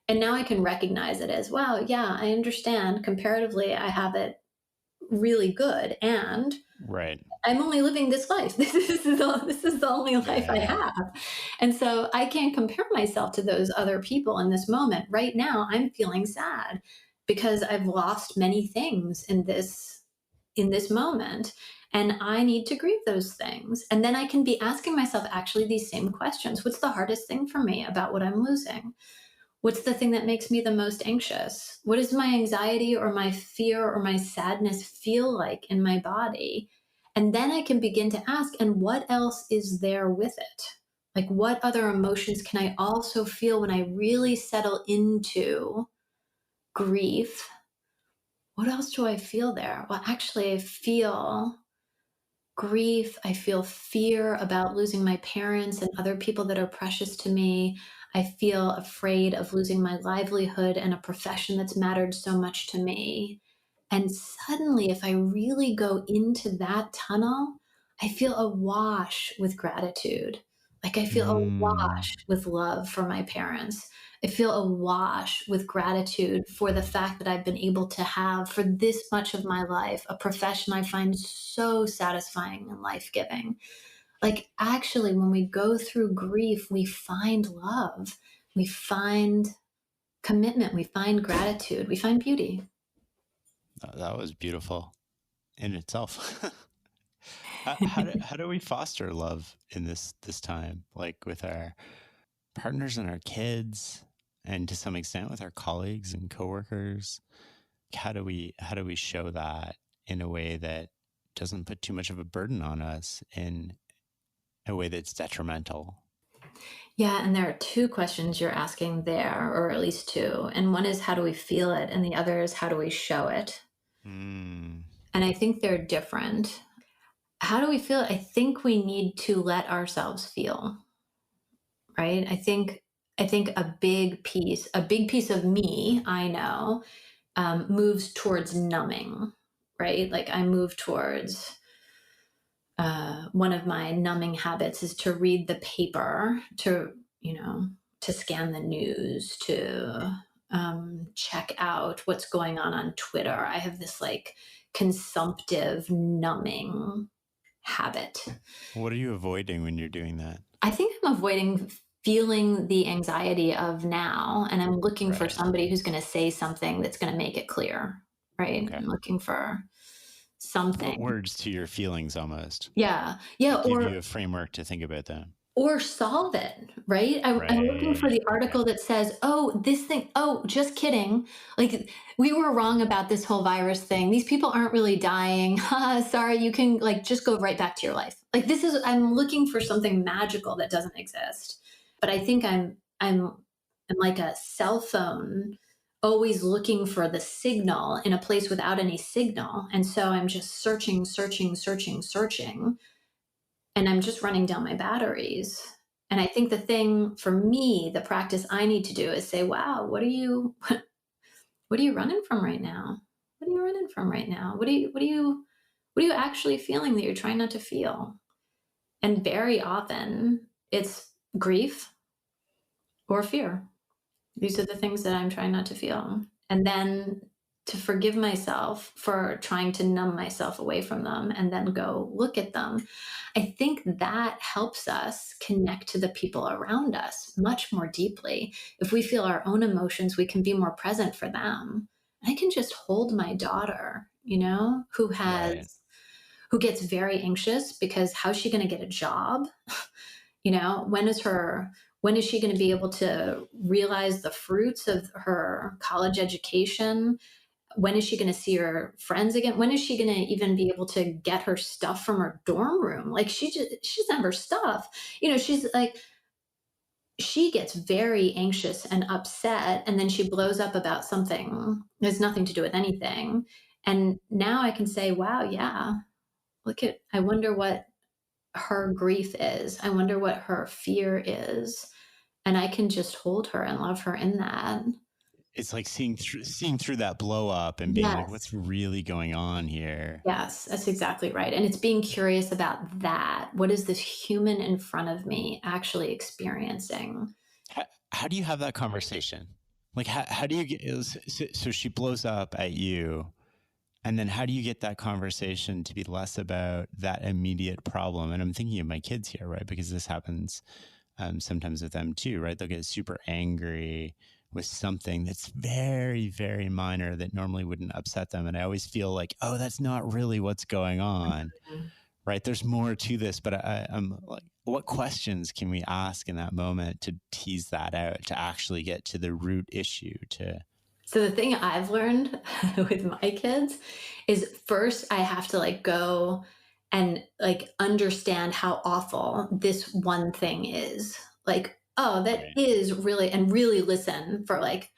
And now I can recognize it as, wow, yeah, I understand. Comparatively, I have it really good. And Right. I'm only living this life. This is the only life I Yeah. have. And so I can't compare myself to those other people in this moment. Right now, I'm feeling sad because I've lost many things in this moment. And I need to grieve those things. And then I can be asking myself actually these same questions. What's the hardest thing for me about what I'm losing? What's the thing that makes me the most anxious? What does my anxiety or my fear or my sadness feel like in my body? And then I can begin to ask, and what else is there with it? Like, what other emotions can I also feel when I really settle into grief? What else do I feel there? Well, actually, I feel grief. I feel fear about losing my parents and other people that are precious to me. I feel afraid of losing my livelihood and a profession that's mattered so much to me. And suddenly, if I really go into that tunnel, I feel awash with gratitude. Like, I feel Mm. awash with love for my parents. I feel awash with gratitude for the fact that I've been able to have, for this much of my life, a profession I find so satisfying and life giving. Like, actually, when we go through grief, we find love, we find commitment, we find gratitude, we find beauty. That was beautiful in itself. How do we foster love in this time, like with our partners and our kids, and to some extent with our colleagues and coworkers? How do we show that in a way that doesn't put too much of a burden on us, in a way that's detrimental? Yeah, and there are two questions you're asking there, or at least two. And one is, how do we feel it? And the other is, how do we show it? Mm. And I think they're different. How do we feel it? I think we need to let ourselves feel, right? I think a big piece of me, I know, moves towards numbing, right? Like, I move towards one of my numbing habits is to read the paper, to scan the news, to check out what's going on Twitter. I have this like consumptive numbing habit. What are you avoiding when you're doing that? I think I'm avoiding feeling the anxiety of now, and I'm looking for Right. somebody who's going to say something that's going to make it clear, right? Okay. I'm looking for Put something. words to your feelings almost, Yeah. Yeah. to give Or you a framework to think about them. solve it, right? I'm looking for Right. the Okay. article that says, "Oh, this thing, oh, just kidding. Like, we were wrong about this whole virus thing. These people aren't really dying. Sorry, you can like just go right back to your life." Like, I'm looking for something magical that doesn't exist. But I think I'm like a cell phone, always looking for the signal in a place without any signal. And so I'm just searching, searching, searching, searching, and I'm just running down my batteries. And I think the thing for me, the practice I need to do is say, wow, what are you running from right now? What are you running from right now? What are you actually feeling that you're trying not to feel? And very often it's grief or fear. These are the things that I'm trying not to feel. And then to forgive myself for trying to numb myself away from them and then go look at them. I think that helps us connect to the people around us much more deeply. If we feel our own emotions, we can be more present for them. I can just hold my daughter, Right. who gets very anxious because how's she going to get a job? When is she going to be able to realize the fruits of her college education? When is she going to see her friends again? When is she going to even be able to get her stuff from her dorm room? Like, she doesn't have her stuff. She's like, she gets very anxious and upset, and then she blows up about something that has nothing to do with anything. And now I can say, wow, yeah, I wonder what her grief is. I wonder what her fear is. And I can just hold her and love her in that. It's like seeing through that blow up and being like, Yes. what's really going on here? Yes, that's exactly right. And it's being curious about that. What is this human in front of me actually experiencing? How do you have that conversation? Like, how do you get, so she blows up at you. And then how do you get that conversation to be less about that immediate problem? And I'm thinking of my kids here, right? Because this happens sometimes with them too, right? They'll get super angry with something that's very, very minor that normally wouldn't upset them. And I always feel like, oh, that's not really what's going on, Mhm. right? There's more to this, but I'm like, what questions can we ask in that moment to tease that out, to actually get to the root issue? To So the thing I've learned with my kids is first I have to like go and like understand how awful this one thing is. Like, oh, that right, is really, and really listen for like,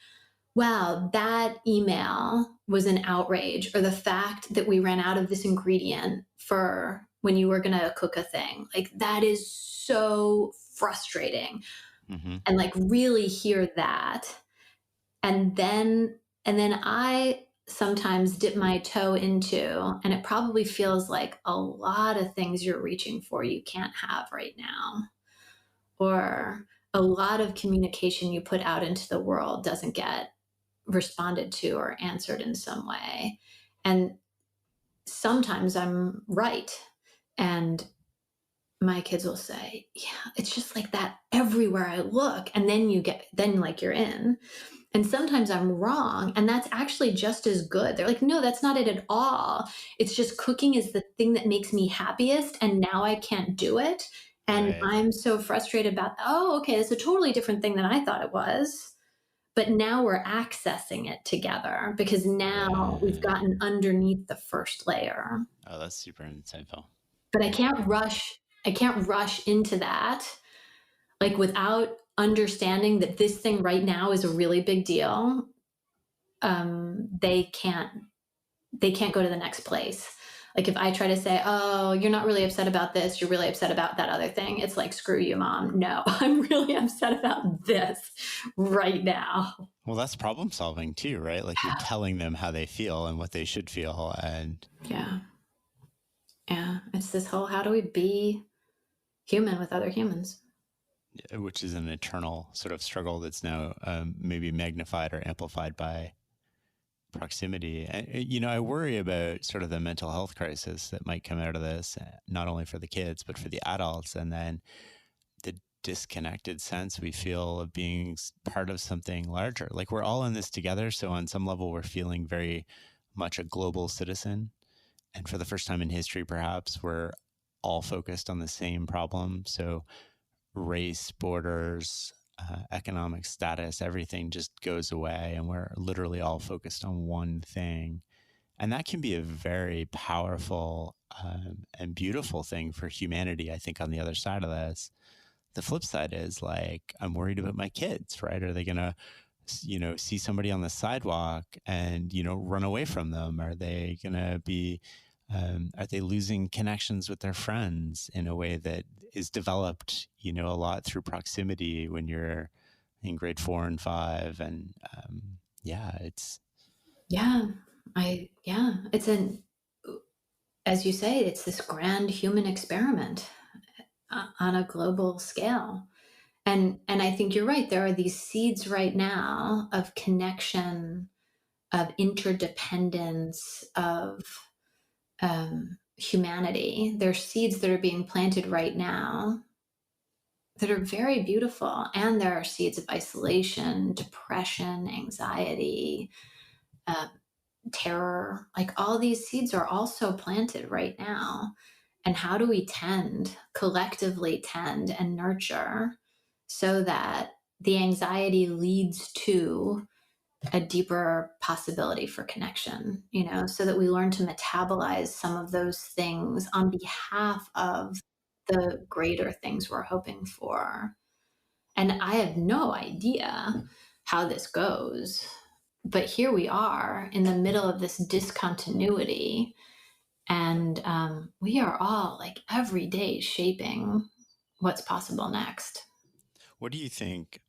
wow, that email was an outrage, or the fact that we ran out of this ingredient for when you were going to cook a thing. Like, that is so frustrating. mm-hmm, And like, really hear that. And then I sometimes dip my toe into, and it probably feels like a lot of things you're reaching for you can't have right now, or a lot of communication you put out into the world doesn't get responded to or answered in some way. And sometimes I'm right. And my kids will say, yeah, it's just like that everywhere I look. And then then like you're in. And sometimes I'm wrong. And that's actually just as good. They're like, no, that's not it at all. It's just cooking is the thing that makes me happiest. And now I can't do it. And right. I'm so frustrated about, oh, okay, it's a totally different thing than I thought it was. But now we're accessing it together because now we've Yeah. gotten underneath the first layer. Oh, that's super insightful. But Yeah. I can't rush into that like without understanding that this thing right now is a really big deal. They can't go to the next place. Like if I try to say, oh, you're not really upset about this, you're really upset about that other thing, it's like, screw you, mom. No, I'm really upset about this right now. Well, that's problem solving too, right? Like you're telling them how they feel and what they should feel, and Yeah. Yeah. It's this whole, how do we be human with other humans? which is an eternal sort of struggle that's now maybe magnified or amplified by proximity. And, I worry about sort of the mental health crisis that might come out of this, not only for the kids, but for the adults. And then the disconnected sense we feel of being part of something larger. Like we're all in this together. So on some level, we're feeling very much a global citizen. And for the first time in history, perhaps, we're all focused on the same problem. So race, borders, economic status, everything just goes away. And we're literally all focused on one thing. And that can be a very powerful and beautiful thing for humanity, I think, on the other side of this. The flip side is like, I'm worried about my kids, right? Are they going to, see somebody on the sidewalk and, run away from them? Are they going to be, are they losing connections with their friends in a way that is developed, a lot through proximity when you're in grade 4 and 5? And yeah, it's, Yeah. It's as you say, it's this grand human experiment on a global scale. And I think you're right. There are these seeds right now of connection, of interdependence, of humanity. There's seeds that are being planted right now that are very beautiful. And there are seeds of isolation, depression, anxiety, uh, terror. Like all these seeds are also planted right now. And how do we collectively tend and nurture so that the anxiety leads to a deeper possibility for connection, so that we learn to metabolize some of those things on behalf of the greater things we're hoping for. And I have no idea how this goes, but here we are in the middle of this discontinuity. And we are all like every day shaping what's possible next. What do you think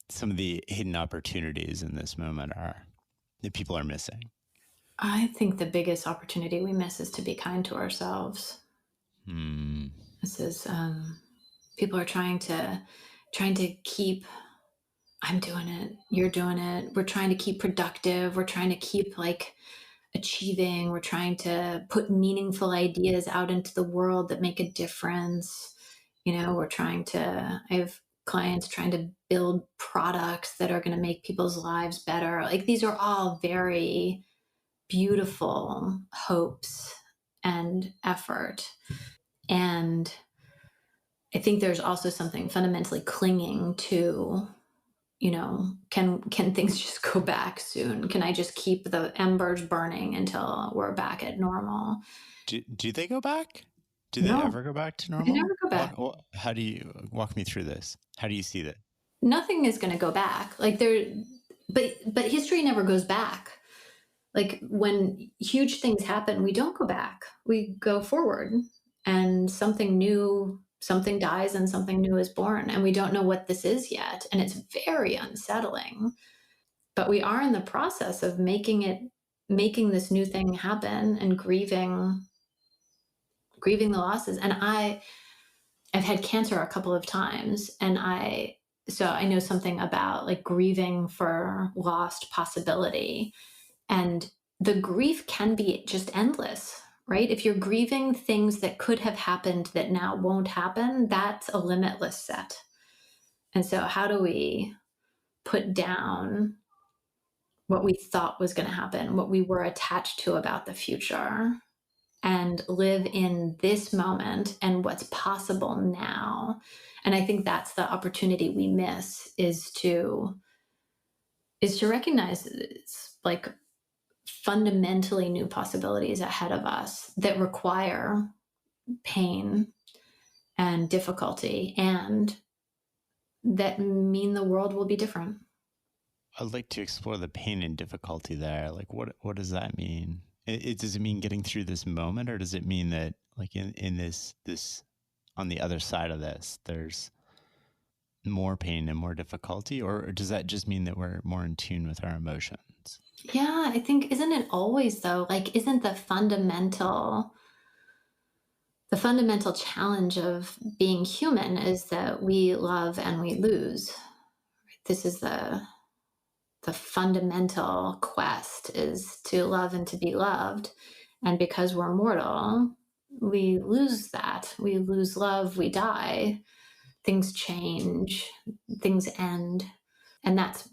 some of the hidden opportunities in this moment are that people are missing? I think the biggest opportunity we miss is to be kind to ourselves. Hmm. This is people are trying to keep. I'm doing it. You're doing it. We're trying to keep productive. We're trying to keep like achieving. We're trying to put meaningful ideas out into the world that make a difference. We're trying to, I have clients trying to build products that are going to make people's lives better. Like these are all very beautiful hopes and effort. And I think there's also something fundamentally clinging to, can things just go back soon? Can I just keep the embers burning until we're back at normal? Do they go back? Do they No, ever go back to they never normal? go back. How do you walk me through this? How do you see that? Nothing is going to go back. Like there, but history never goes back. Like when huge things happen, we don't go back. We go forward, and something dies, and something new is born, and we don't know what this is yet, and it's very unsettling. But we are in the process of making this new thing happen and grieving the losses. And I've had cancer a couple of times, and I know something about like grieving for lost possibility. And the grief can be just endless, right? If you're grieving things that could have happened that now won't happen, that's a limitless set. And so how do we put down what we thought was going to happen, what we were attached to about the future, and live in this moment and what's possible now? And I think that's the opportunity we miss, is to recognize that it's like fundamentally new possibilities ahead of us that require pain and difficulty, and that mean the world will be different. I'd like to explore the pain and difficulty there. Like, what does that mean? Does it mean getting through this moment, or does it mean that, like, in this on the other side of this, there's more pain and more difficulty, or does that just mean that we're more in tune with our emotions? Yeah, I think, isn't it always though? Like, isn't the fundamental challenge of being human is that we love and we lose. This is the fundamental quest, is to love and to be loved. And because we're mortal, we lose that. We lose love, we die, things change, things end. And that's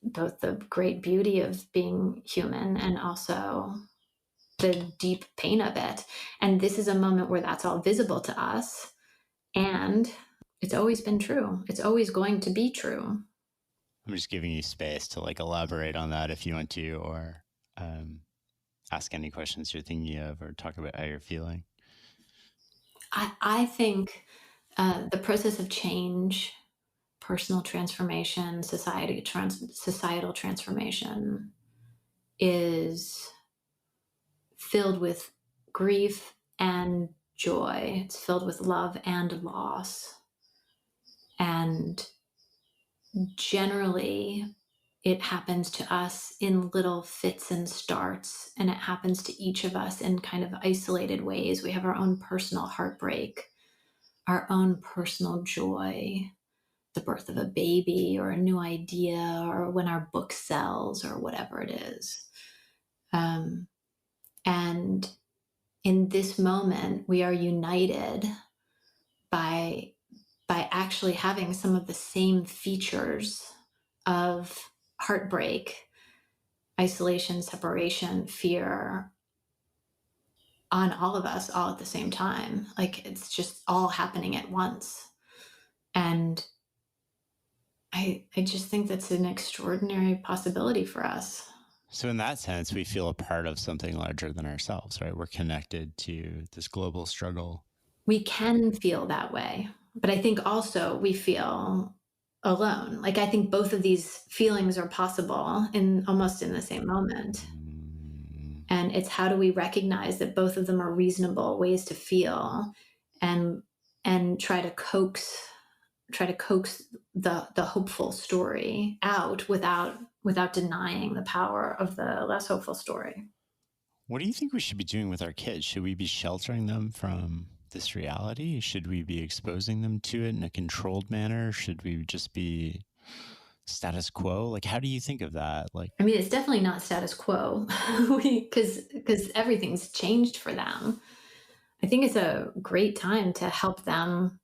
both the great beauty of being human and also the deep pain of it. And this is a moment where that's all visible to us. And it's always been true. It's always going to be true. I'm just giving you space to like elaborate on that if you want to, or ask any questions you're thinking of, or talk about how you're feeling. I think the process of change, personal transformation, societal transformation is filled with grief and joy. It's filled with love and loss. And generally, it happens to us in little fits and starts, and it happens to each of us in kind of isolated ways. We have our own personal heartbreak, our own personal joy, the birth of a baby or a new idea, or when our book sells, or whatever it is. And in this moment, we are united by actually having some of the same features of heartbreak, isolation, separation, fear on all of us all at the same time. Like it's just all happening at once. And I just think that's an extraordinary possibility for us. So in that sense, we feel a part of something larger than ourselves, right? We're connected to this global struggle. We can feel that way, but I think also we feel alone. Like I think both of these feelings are possible in almost in the same moment. And it's how do we recognize that both of them are reasonable ways to feel, and try to coax the hopeful story out without denying the power of the less hopeful story. What do you think we should be doing with our kids? Should we be sheltering them from this reality? Should we be exposing them to it in a controlled manner? Should we just be status quo? Like, how do you think of that? Like, I mean, it's definitely not status quo because everything's changed for them. I think it's a great time to help them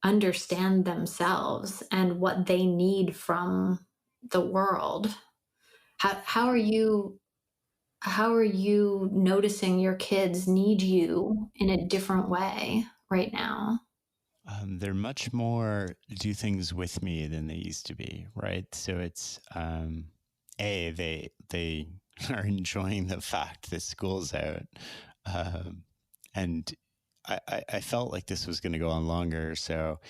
understand themselves and what they need from the world. How are you noticing your kids need you in a different way right now? they're much more do things with me than they used to be, right? So it's they are enjoying the fact that school's out, um, and I felt like this was going to go on longer. So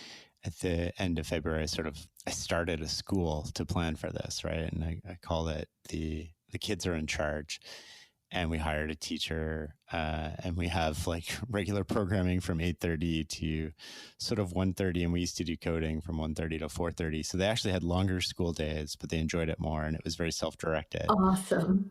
at the end of February, I started a school to plan for this, right? And I call it the kids are in charge, and we hired a teacher, and we have like regular programming from 8:30 to sort of 1:30, and we used to do coding from 1:30 to 4:30. So they actually had longer school days, but they enjoyed it more, and it was very self-directed. Awesome.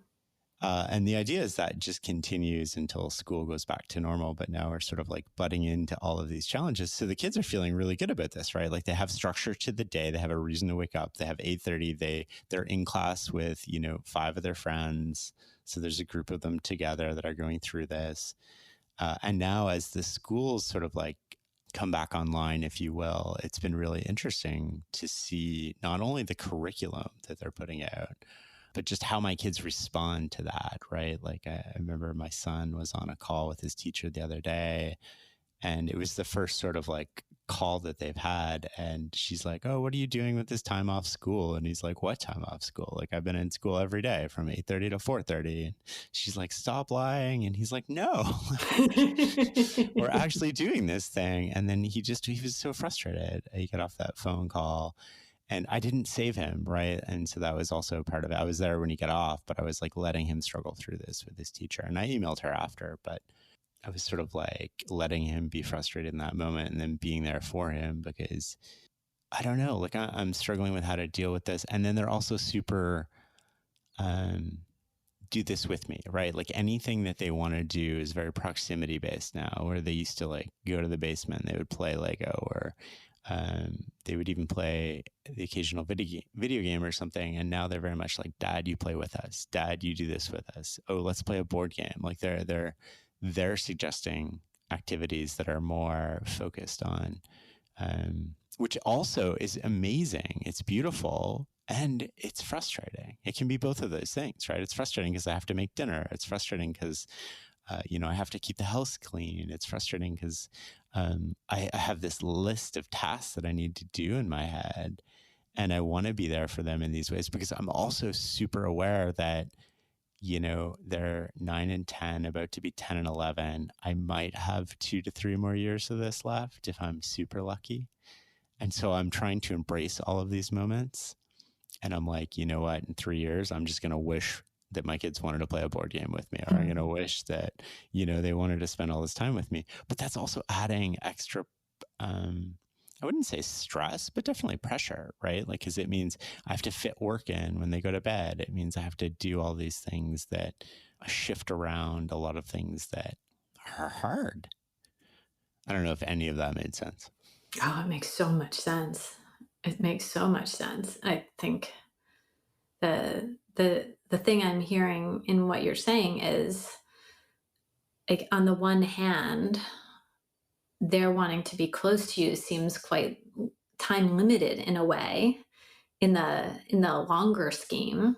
And the idea is that just continues until school goes back to normal. But now we're sort of like butting into all of these challenges. So the kids are feeling really good about this, right? Like they have structure to the day. They have a reason to wake up. They have 8:30. They're in class with, 5 of their friends. So there's a group of them together that are going through this. And now as the schools sort of like come back online, if you will, it's been really interesting to see not only the curriculum that they're putting out, but just how my kids respond to that, right? Like I remember my son was on a call with his teacher the other day, and it was the first sort of like call that they've had. And she's like, "Oh, what are you doing with this time off school?" And he's like, "What time off school? Like I've been in school every day from 8:30 to 4:30." And she's like, "Stop lying." And he's like, "No, we're actually doing this thing." And then he was so frustrated. He got off that phone call, and I didn't save him, right? And so that was also part of it. I was there when he got off, but I was like letting him struggle through this with his teacher. And I emailed her after, but I was sort of like letting him be frustrated in that moment and then being there for him because I don't know, like I'm struggling with how to deal with this. And then they're also super um, do this with me, right? Like anything that they want to do is very proximity based now, where they used to like go to the basement and they would play Lego, or they would even play the occasional video game or something. And now they're very much like, "Dad, you play with us. Dad, you do this with us. Oh, let's play a board game." Like they're suggesting activities that are more focused on, which also is amazing. It's beautiful. And it's frustrating. It can be both of those things, right? It's frustrating because I have to make dinner. It's frustrating because, I have to keep the house clean. It's frustrating because I have this list of tasks that I need to do in my head. And I want to be there for them in these ways because I'm also super aware that, they're 9 and 10, about to be 10 and 11. I might have 2 to 3 more years of this left if I'm super lucky. And so I'm trying to embrace all of these moments. And I'm like, you know what? In 3 years, I'm just going to wish that my kids wanted to play a board game with me, or I'm going to wish that, they wanted to spend all this time with me. But that's also adding extra, I wouldn't say stress, but definitely pressure, right? Like, because it means I have to fit work in when they go to bed. It means I have to do all these things that shift around a lot of things that are hard. I don't know if any of that made sense. Oh, it makes so much sense. It makes so much sense. I think the thing I'm hearing in what you're saying is, like, on the one hand, they're wanting to be close to you seems quite time limited in a way, in the longer scheme,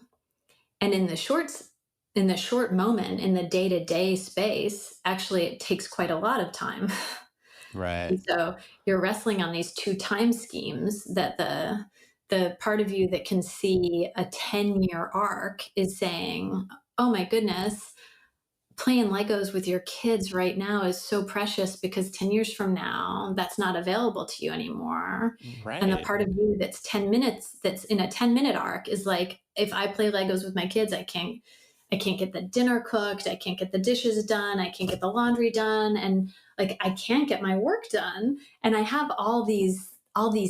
and in the short moment, in the day-to-day space, actually it takes quite a lot of time. Right. And so you're wrestling on these two time schemes that the part of you that can see a 10-year arc is saying, "Oh my goodness, playing Legos with your kids right now is so precious because 10 years from now, that's not available to you anymore." And the Right. part of you that's 10 minutes, that's in a 10-minute arc is like, "If I play Legos with my kids, I can't get the dinner cooked, I can't get the dishes done, I can't get the laundry done, and like I can't get my work done, and I have all these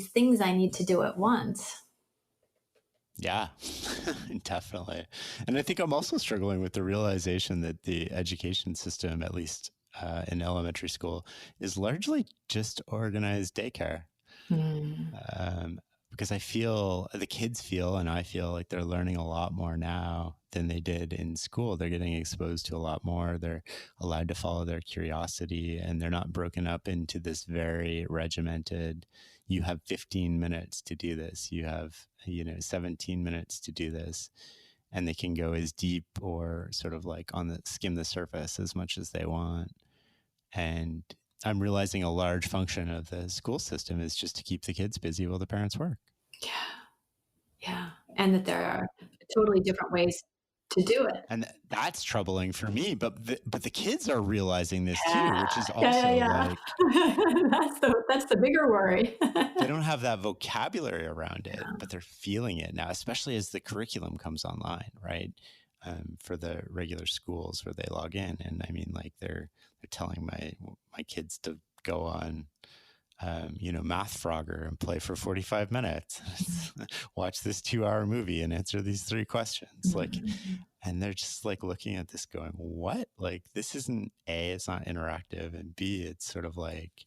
things I need to do at once. Yeah, definitely. And I think I'm also struggling with the realization that the education system, at least in elementary school, is largely just organized daycare. Mm. Um, because I feel the kids feel, and I feel like they're learning a lot more now than they did in school. They're getting exposed to a lot more. They're allowed to follow their curiosity, and they're not broken up into this very regimented, you have 15 minutes to do this. You have, 17 minutes to do this. And they can go as deep or sort of like on the skim the surface as much as they want. And I'm realizing a large function of the school system is just to keep the kids busy while the parents work. Yeah, yeah, and that there are totally different ways to do it. And that's troubling for me, but the kids are realizing this too, Yeah, which is yeah, also yeah, like yeah. That's the bigger worry. they don't have that vocabulary around it, Yeah. but they're feeling it now, especially as the curriculum comes online, right? For the regular schools where they log in, and I mean, like they're telling my kids to go on, Math Frogger and play for 45 minutes, watch this 2-hour movie and answer these 3 questions, like, Mhm. and they're just like looking at this going, what? Like, this isn't A, it's not interactive, and B, it's sort of like,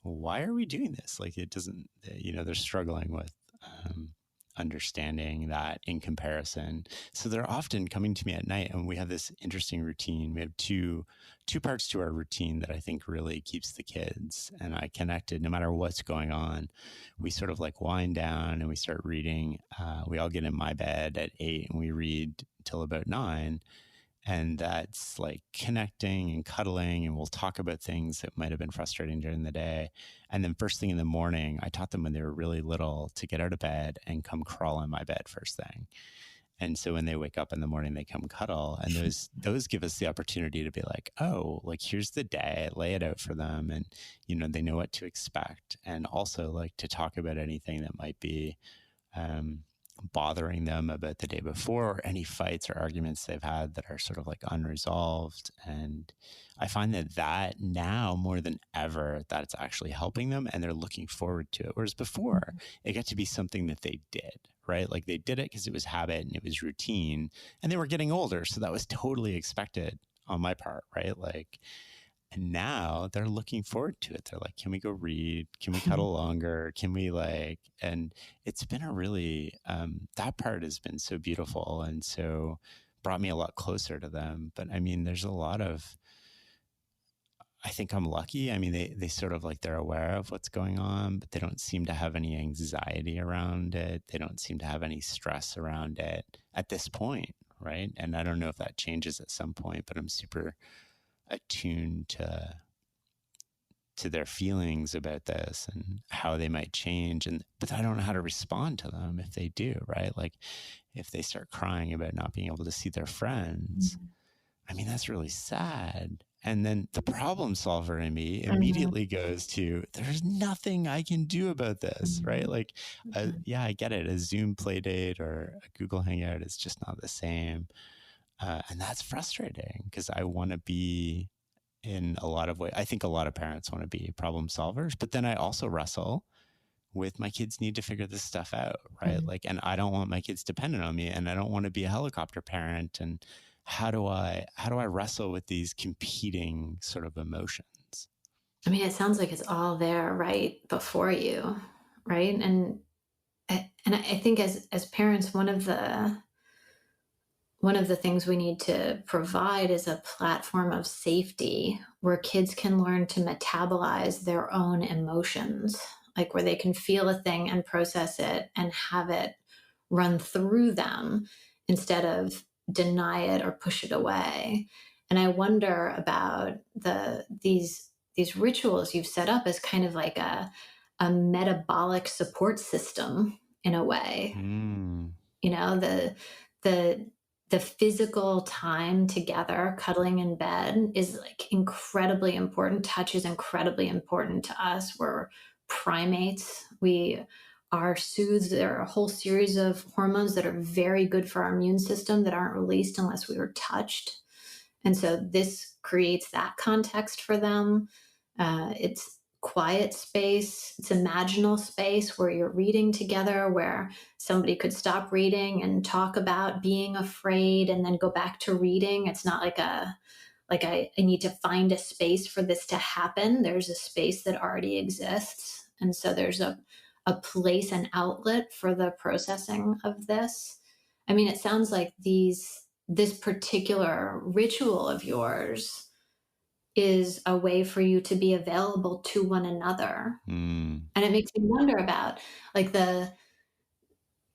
why are we doing this? Like, it doesn't, they're struggling with um, understanding that in comparison. So they're often coming to me at night, and we have this interesting routine. We have two parts to our routine that I think really keeps the kids and I connected no matter what's going on. We sort of like wind down and we start reading. We all get in my bed at 8 and we read till about 9. And that's like connecting and cuddling, and we'll talk about things that might have been frustrating during the day. And then first thing in the morning, I taught them when they were really little to get out of bed and come crawl in my bed first thing. And so when they wake up in the morning, they come cuddle, and those give us the opportunity to be like, oh, like here's the day, lay it out for them, and they know what to expect, and also like to talk about anything that might be um, bothering them about the day before, or any fights or arguments they've had that are sort of like unresolved. And I find that now more than ever, that it's actually helping them and they're looking forward to it. Whereas before, it got to be something that they did, right? Like they did it because it was habit and it was routine, and they were getting older. So that was totally expected on my part, right? Like, and now they're looking forward to it. They're like, can we go read? Can we cuddle longer? Can we like, and it's been a really, that part has been so beautiful and so brought me a lot closer to them. But I mean, there's a lot of, I think I'm lucky. I mean, they sort of like they're aware of what's going on, but they don't seem to have any anxiety around it. They don't seem to have any stress around it at this point. Right. And I don't know if that changes at some point, but I'm super attuned to their feelings about this and how they might change, but I don't know how to respond to them if they do, right? Like if they start crying about not being able to see their friends, I mean, that's really sad. And then the problem solver in me Mhm. immediately goes to, there's nothing I can do about this, right? Mhm. Like, Mhm. yeah, I get it. A Zoom play date or a Google Hangout is just not the same. And that's frustrating because I want to be in a lot of ways. I think a lot of parents want to be problem solvers, but then I also wrestle with my kids need to figure this stuff out, right? Mhm. Like, and I don't want my kids dependent on me, and I don't want to be a helicopter parent. And how do I wrestle with these competing sort of emotions? I mean, it sounds like it's all there right before you, right? And I think as parents, one of the things we need to provide is a platform of safety where kids can learn to metabolize their own emotions, like where they can feel a thing and process it and have it run through them instead of deny it or push it away. And I wonder about these rituals you've set up as kind of like a metabolic support system in a way. Mm, You know, the the physical time together, cuddling in bed is like incredibly important. Touch is incredibly important to us. We're primates. We are soothed. There are a whole series of hormones that are very good for our immune system that aren't released unless we were touched. And so this creates that context for them. It's quiet space, it's imaginal space where you're reading together, where somebody could stop reading and talk about being afraid and then go back to reading. It's not like I need to find a space for this to happen. There's a space that already exists. And so there's a place and outlet for the processing of this. I mean, it sounds like this particular ritual of yours is a way for you to be available to one another. Mm. And it makes me wonder about like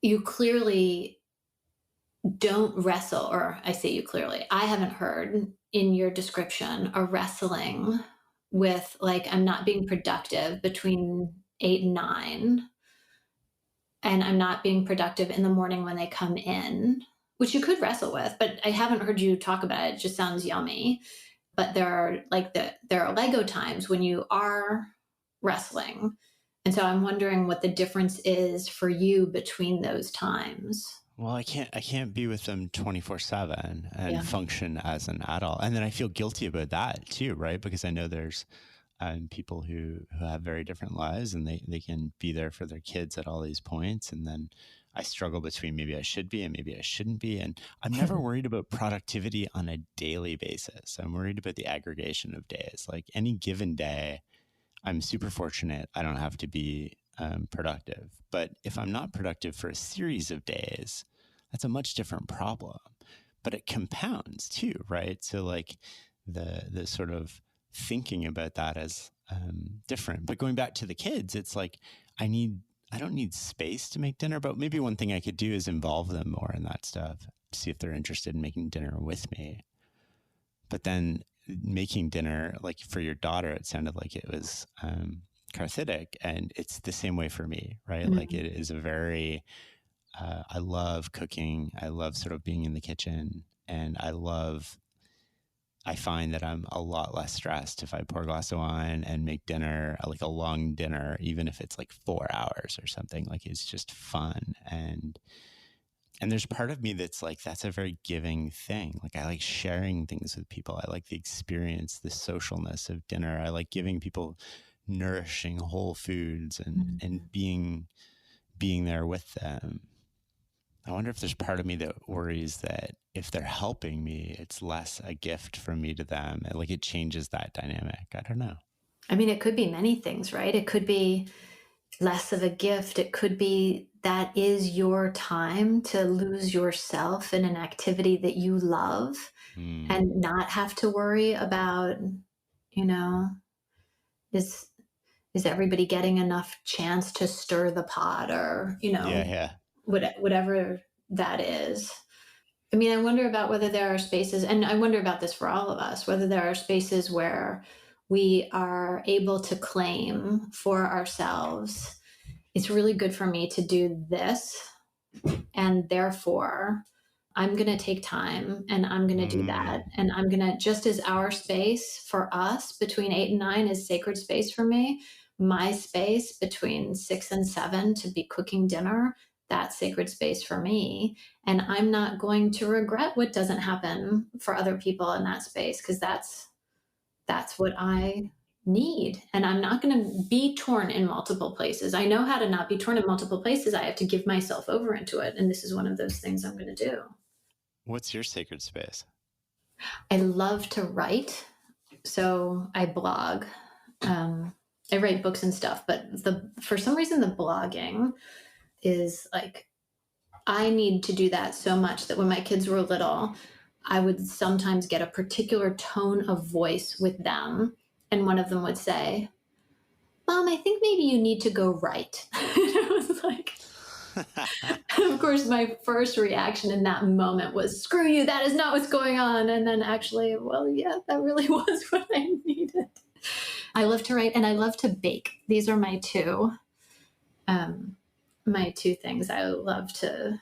you clearly don't wrestle, or I say you clearly, I haven't heard in your description a wrestling with like, I'm not being productive between 8 and 9, and I'm not being productive in the morning when they come in, which you could wrestle with, but I haven't heard you talk about it. It just sounds yummy. But there are Lego times when you are wrestling. And so I'm wondering what the difference is for you between those times. Well, I can't be with them 24/7 and Yeah. function as an adult. And then I feel guilty about that too, right? Because I know there's people who have very different lives, and they can be there for their kids at all these points. And then I struggle between maybe I should be and maybe I shouldn't be. And I'm never worried about productivity on a daily basis. I'm worried about the aggregation of days. Like any given day, I'm super fortunate. I don't have to be productive. But if I'm not productive for a series of days, that's a much different problem. But it compounds too, right? So like the sort of thinking about that as different. But going back to the kids, it's like I don't need space to make dinner. But maybe one thing I could do is involve them more in that stuff. See if they're interested in making dinner with me. But then making dinner, like for your daughter, it sounded like it was cathartic, and it's the same way for me, right? Like Mhm. it is a very I love cooking. I love sort of being in the kitchen, and I find that I'm a lot less stressed if I pour a glass of wine and make dinner, like a long dinner, even if it's like 4 hours or something. Like it's just fun. And there's part of me that's like, that's a very giving thing. Like I like sharing things with people. I like the experience, the socialness of dinner. I like giving people nourishing whole foods and Mhm. being there with them. I wonder if there's part of me that worries that if they're helping me, it's less a gift from me to them. Like it changes that dynamic. I don't know. I mean, it could be many things, right? It could be less of a gift. It could be that is your time to lose yourself in an activity that you love Mm. and not have to worry about, you know, is is everybody getting enough chance to stir the pot, or, Yeah, yeah. whatever that is. I mean, I wonder about whether there are spaces, and I wonder about this for all of us, whether there are spaces where we are able to claim for ourselves, it's really good for me to do this, and therefore I'm going to take time and I'm going to do that. Mm. And I'm going to, just as our space for us between 8 and 9 is sacred space for me, my space between 6 and 7 to be cooking dinner, that's sacred space for me. And I'm not going to regret what doesn't happen for other people in that space, because that's what I need. And I'm not going to be torn in multiple places. I know how to not be torn in multiple places. I have to give myself over into it. And this is one of those things I'm going to do. What's your sacred space? I love to write. So I blog. Um, I write books and stuff, but for some reason, the blogging is like, I need to do that so much that when my kids were little, I would sometimes get a particular tone of voice with them. And one of them would say, Mom, I think maybe you need to go write. I was like, of course, my first reaction in that moment was, screw you, that is not what's going on. And then actually, well, yeah, that really was what I needed. I love to write and I love to bake. These are um, my two things. I love to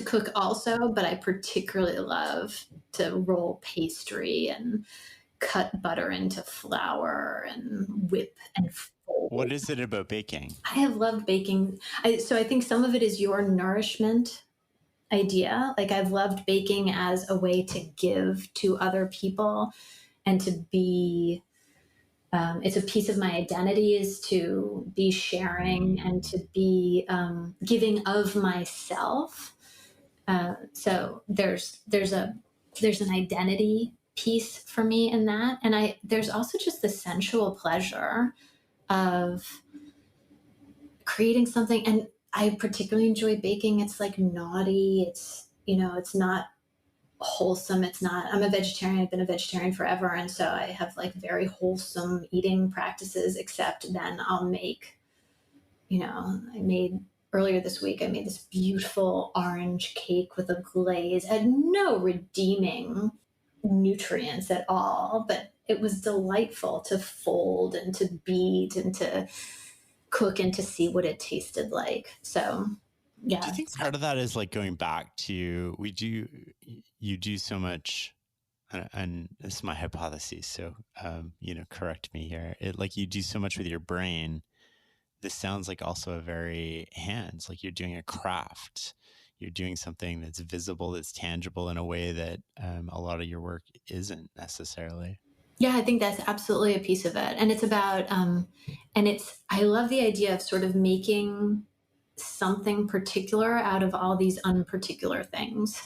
cook also, but I particularly love to roll pastry and cut butter into flour and whip and fold What is it about baking? I have loved baking. So I think some of it is your nourishment idea. Like I've loved baking as a way to give to other people and to be. It's a piece of my identity is to be sharing and Mm. to be giving of myself. So there's an identity piece for me in that, and I there's also just the sensual pleasure of creating something. And I particularly enjoy baking. It's like naughty. It's not wholesome. It's not, I'm a vegetarian. I've been a vegetarian forever. And so I have like very wholesome eating practices, except then I'll make, I made earlier this week, I made this beautiful orange cake with a glaze. It had no redeeming nutrients at all, but it was delightful to fold and to beat and to cook and to see what it tasted like. So, Do you yeah. think part of that is like going back to you do so much, and this is my hypothesis, so correct me here. It like you do so much with your brain. This sounds like also a very hands, like you're doing a craft. You're doing something that's visible, that's tangible in a way that a lot of your work isn't necessarily. Yeah, I think that's absolutely a piece of it. And it's about, I love the idea of sort of making something particular out of all these unparticular things.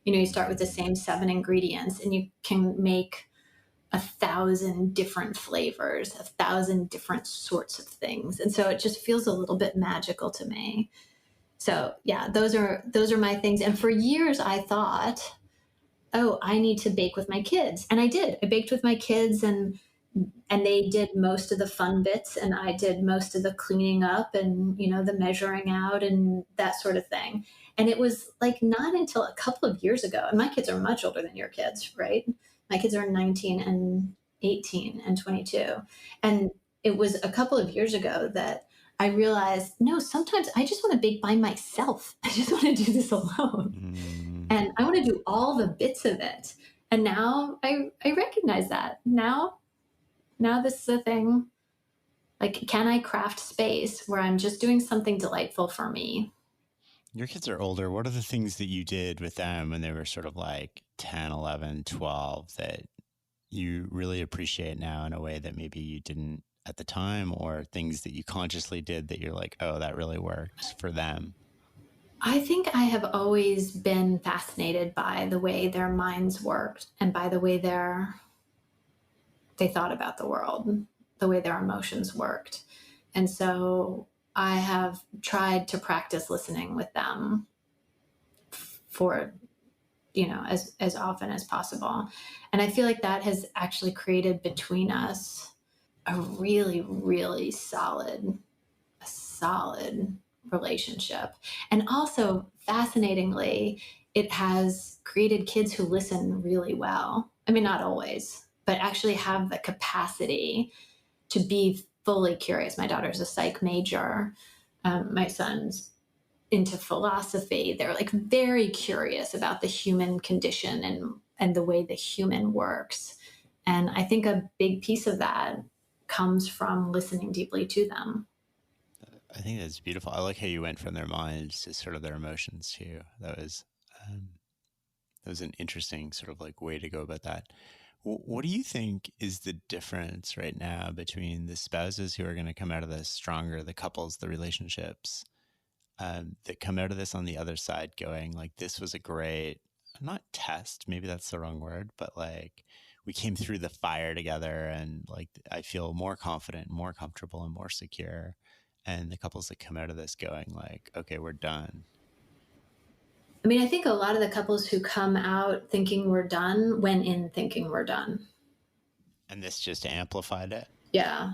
You start with the Mm. same seven ingredients and you can make 1,000 different flavors, 1,000 different sorts of things. And so it just feels a little bit magical to me. So yeah, those are my things. And for years I thought, oh, I need to bake with my kids. And I did. I baked with my kids, and they did most of the fun bits and I did most of the cleaning up and the measuring out and that sort of thing. And it was like not until a couple of years ago, and my kids are much older than your kids, right? My kids are 19 and 18 and 22. And it was a couple of years ago that I realized, no, sometimes I just want to bake by myself. I just want to do this alone. Mm. And I want to do all the bits of it. And now I recognize that. Now this is a thing. Like, can I craft space where I'm just doing something delightful for me? Your kids are older. What are the things that you did with them when they were sort of like 10, 11, 12 that you really appreciate now in a way that maybe you didn't at the time, or things that you consciously did that you're like, oh, that really worked for them? I think I have always been fascinated by the way their minds worked and by the way they thought about the world, the way their emotions worked. And so I have tried to practice listening with them for as often as possible. And I feel like that has actually created between us a really, really solid relationship. And also, fascinatingly, it has created kids who listen really well. I mean, not always, but actually have the capacity to be fully curious. My daughter's a psych major. My son's into philosophy. They're like very curious about the human condition and the way the human works. And I think a big piece of that comes from listening deeply to them. I think that's beautiful. I like how you went from their minds to sort of their emotions too. Um, that was an interesting sort of like way to go about that. What do you think is the difference right now between the spouses who are going to come out of this stronger, the couples, the relationships, that come out of this on the other side going like, this was a great, not test, maybe that's the wrong word, but like we came through the fire together and like I feel more confident, more comfortable, and more secure. And the couples that come out of this going like, okay, we're done. I mean, I think a lot of the couples who come out thinking we're done went in thinking we're done. And this just amplified it. Yeah.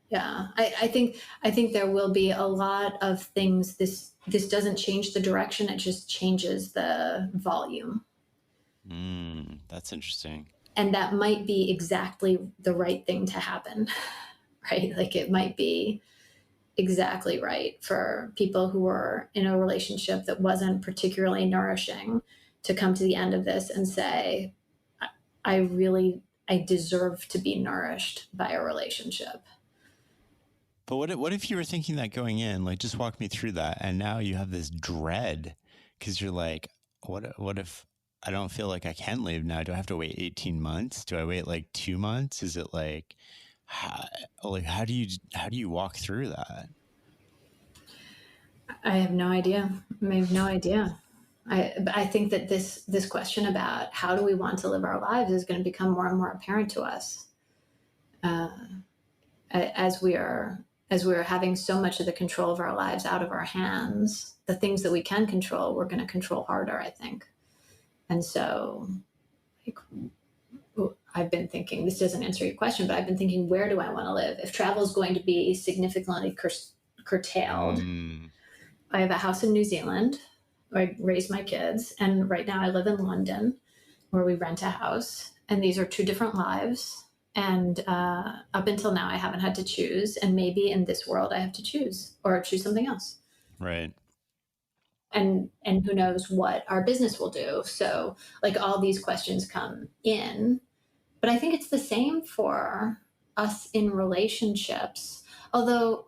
Yeah. I think there will be a lot of things. This doesn't change the direction, it just changes the volume. That's interesting. And that might be exactly the right thing to happen, right? Like it might be exactly right for people who were in a relationship that wasn't particularly nourishing to come to the end of this and say, I really, I deserve to be nourished by a relationship. But what if you were thinking that going in, like just walk me through that, and now you have this dread because you're like, what if I don't feel like I can leave now? Do I have to wait 18 months? Do I wait like 2 months? Is it how, how do you walk through that? I have no idea. I have no idea. I think that this question about how do we want to live our lives is going to become more and more apparent to us uh, as we are having so much of the control of our lives out of our hands. The things that we can control, we're going to control harder, I think. And so, like, I've been thinking, this doesn't answer your question, but I've been thinking, where do I want to live? If travel is going to be significantly curtailed, Mm, I have a house in New Zealand where I raised my kids. And right now I live in London where we rent a house. And these are two different lives. And up until now, I haven't had to choose. And maybe in this world, I have to choose or choose something else. right. And who knows what our business will do. So, like, all these questions come in. But I think it's the same for us in relationships. Although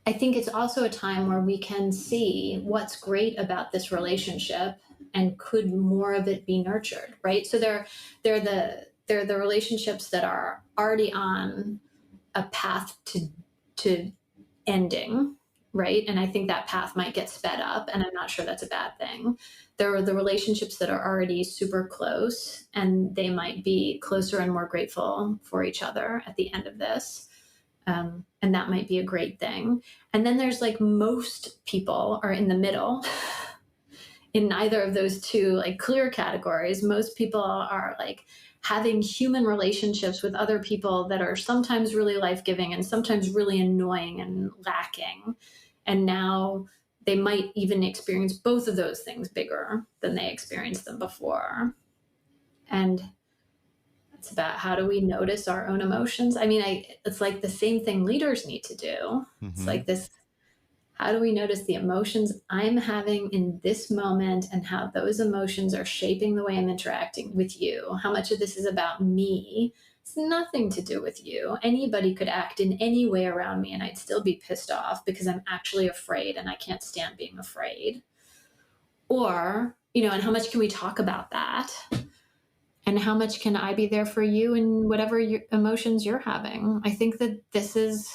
I think it's also a time where we can see what's great about this relationship and could more of it be nurtured, right? So they're the relationships that are already on a path to ending, right? And I think that path might get sped up, and I'm not sure that's a bad thing. There are the relationships that are already super close, and they might be closer and more grateful for each other at the end of this. And that might be a great thing. And then there's like most people are in the middle in neither of those two like clear categories. Most people are like having human relationships with other people that are sometimes really life-giving and sometimes really annoying and lacking. And now they might even experience both of those things bigger than they experienced them before. And it's about how do we notice our own emotions. I mean, it's like the same thing leaders need to do. It's Mm-hmm. like this, how do we notice the emotions I'm having in this moment and how those emotions are shaping the way I'm interacting with you? How much of this is about me? It's nothing to do with you. Anybody could act in any way around me and I'd still be pissed off because I'm actually afraid and I can't stand being afraid. Or, and how much can we talk about that? And how much can I be there for you and whatever your emotions you're having? I think that this is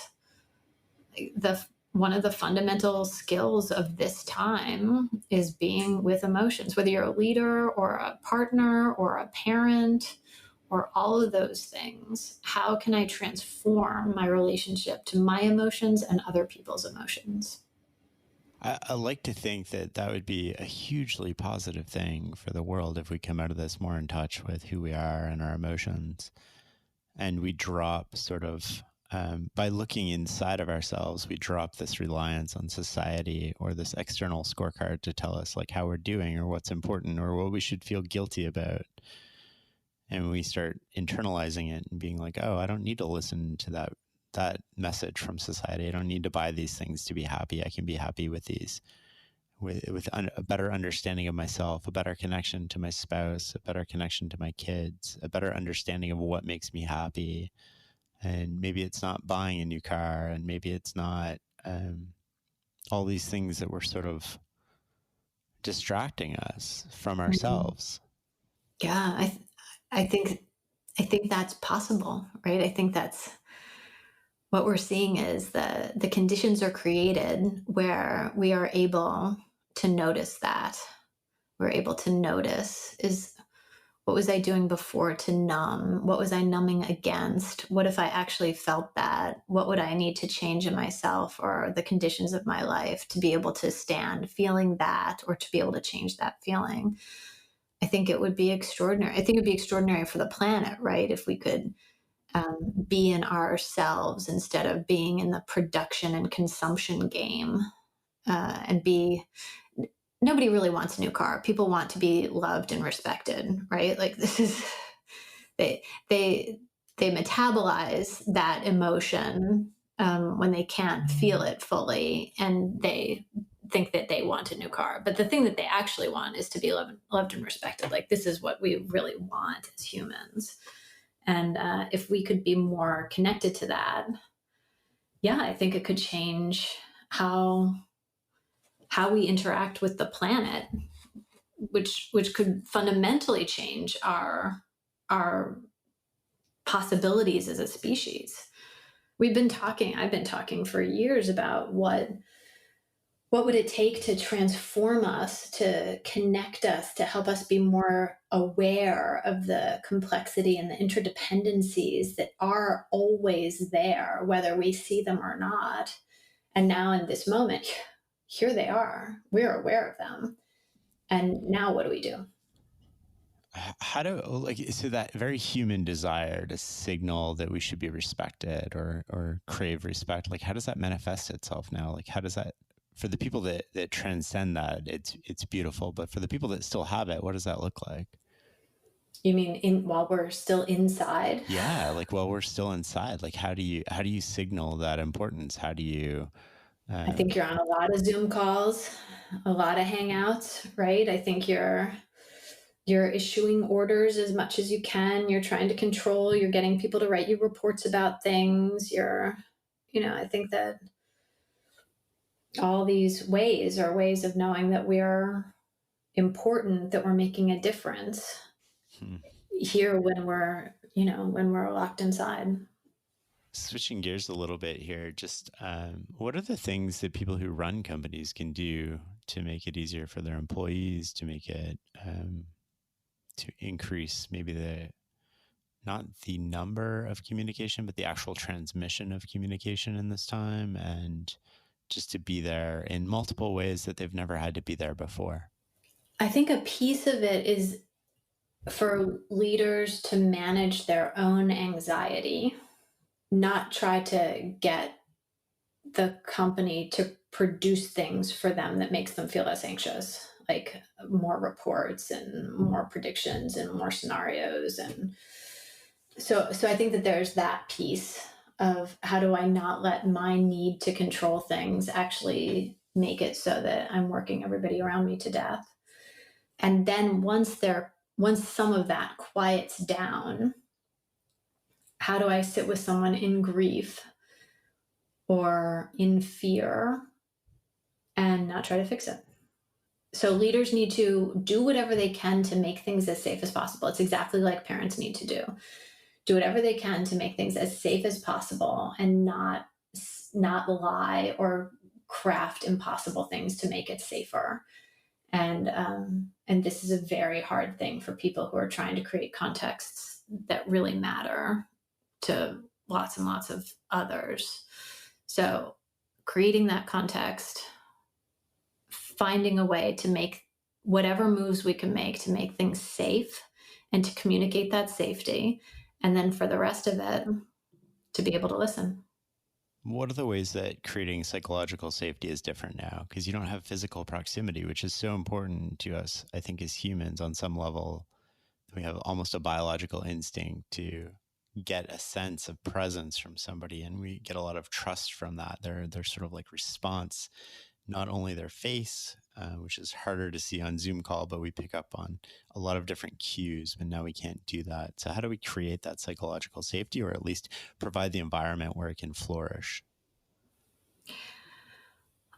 the one of the fundamental skills of this time is being with emotions, whether you're a leader or a partner or a parent or all of those things. How can I transform my relationship to my emotions and other people's emotions? I like to think that that would be a hugely positive thing for the world if we come out of this more in touch with who we are and our emotions. And we drop by looking inside of ourselves, we drop this reliance on society or this external scorecard to tell us like how we're doing or what's important or what we should feel guilty about. And we start internalizing it and being like, oh, I don't need to listen to that message from society. I don't need to buy these things to be happy. I can be happy with these, with a better understanding of myself, a better connection to my spouse, a better connection to my kids, a better understanding of what makes me happy. And maybe it's not buying a new car, and maybe it's not all these things that were sort of distracting us from Mhm. ourselves. Yeah, I think I think that's possible, right? I think that's what we're seeing is the conditions are created where we are able to notice that. We're able to notice is what was I doing before to numb? What was I numbing against? What if I actually felt that? What would I need to change in myself or the conditions of my life to be able to stand feeling that or to be able to change that feeling? I think it would be extraordinary. I think it would be extraordinary for the planet, right? If we could be in ourselves instead of being in the production and consumption game and be nobody really wants a new car. People want to be loved and respected, right? Like this is they they they metabolize that emotion when they can't feel it fully, and they think that they want a new car. But the thing that they actually want is to be loved and respected. Like this is what we really want as humans. And if we could be more connected to that, yeah, I think it could change how we interact with the planet, which could fundamentally change our possibilities as a species. I've been talking for years about what would it take to transform us, to connect us, to help us be more aware of the complexity and the interdependencies that are always there, whether we see them or not. And now in this moment, here they are. We're aware of them. And now what do we do? How do like so that very human desire to signal that we should be respected or crave respect, like how does that manifest itself now? Like how does that, for the people that transcend that, it's beautiful, but for the people that still have it, what does that look like? You mean while we're still inside? Yeah, like while we're still inside, like how do you signal that importance? How do you I um think you're on a lot of Zoom calls, a lot of hangouts, right? I think you're issuing orders as much as you can. You're trying to control, you're getting people to write you reports about things. I think that all these ways are ways of knowing that we're important, that we're making a difference hmm. here when we're locked inside. Switching gears a little bit here, just what are the things that people who run companies can do to make it easier for their employees, to make it to increase maybe the not the number of communication, but the actual transmission of communication in this time, and just to be there in multiple ways that they've never had to be there before. I think a piece of it is for leaders to manage their own anxiety, not try to get the company to produce things for them that makes them feel less anxious, like more reports and more predictions and more scenarios. And so I think that there's that piece of how do I not let my need to control things actually make it so that I'm working everybody around me to death. And then once some of that quiets down, how do I sit with someone in grief or in fear and not try to fix it? So leaders need to do whatever they can to make things as safe as possible. It's exactly like parents need to do whatever they can to make things as safe as possible and not lie or craft impossible things to make it safer. And this is a very hard thing for people who are trying to create contexts that really matter to lots and lots of others. So creating that context, finding a way to make whatever moves we can make to make things safe and to communicate that safety. And then for the rest of it, to be able to listen. What are the ways that creating psychological safety is different now? Because you don't have physical proximity, which is so important to us, I think, as humans on some level. We have almost a biological instinct to get a sense of presence from somebody, and we get a lot of trust from that. Their sort of like response, not only their face, which is harder to see on Zoom call, but we pick up on a lot of different cues, but now we can't do that. So how do we create that psychological safety, or at least provide the environment where it can flourish?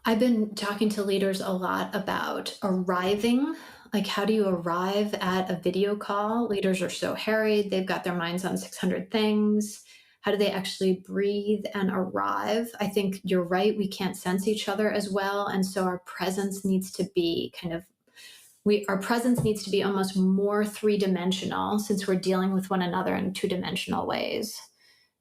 I've been talking to leaders a lot about arriving. Like, how do you arrive at a video call? Leaders are so harried, they've got their minds on 600 things. How do they actually breathe and arrive? I think you're right, we can't sense each other as well. And so our presence needs to be our presence needs to be almost more three-dimensional since we're dealing with one another in two-dimensional ways.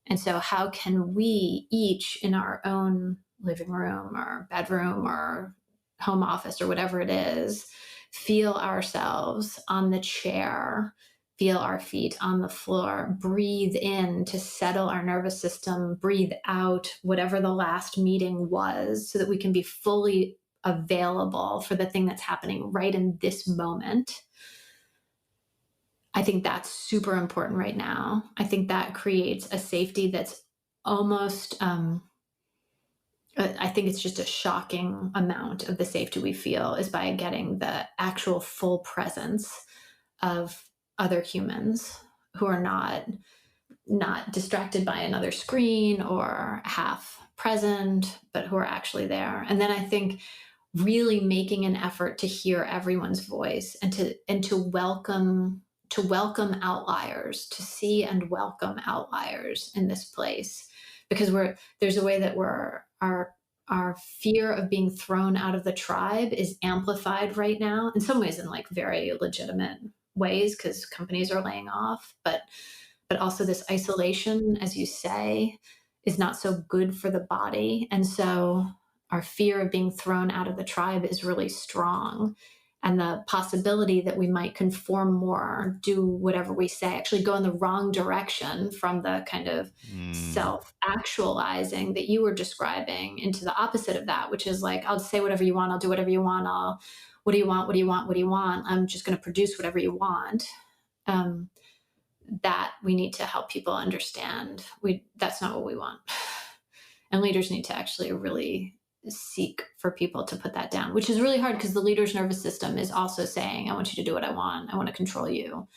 And so, how can we each in our own living room or bedroom or home office or whatever it is, feel ourselves on the chair, feel our feet on the floor, breathe in to settle our nervous system, breathe out whatever the last meeting was so that we can be fully available for the thing that's happening right in this moment. I think that's super important right now. I think that creates a safety that's almost, I think it's just a shocking amount of the safety we feel is by getting the actual full presence of other humans who are not not distracted by another screen or half present, but who are actually there. And then I think really making an effort to hear everyone's voice and to welcome outliers, to see and welcome outliers in this place, because there's a way that our fear of being thrown out of the tribe is amplified right now, in some ways in like very legitimate ways because companies are laying off, but also this isolation, as you say, is not so good for the body. And so our fear of being thrown out of the tribe is really strong. And the possibility that we might conform more, do whatever we say, actually go in the wrong direction from the kind of self actualizing that you were describing into the opposite of that, which is like, I'll say whatever you want, I'll do whatever you want, what do you want? What do you want? What do you want? I'm just going to produce whatever you want. That we need to help people understand that's not what we want. And leaders need to actually really seek for people to put that down, which is really hard because the leader's nervous system is also saying, I want you to do what I want. I want to control you.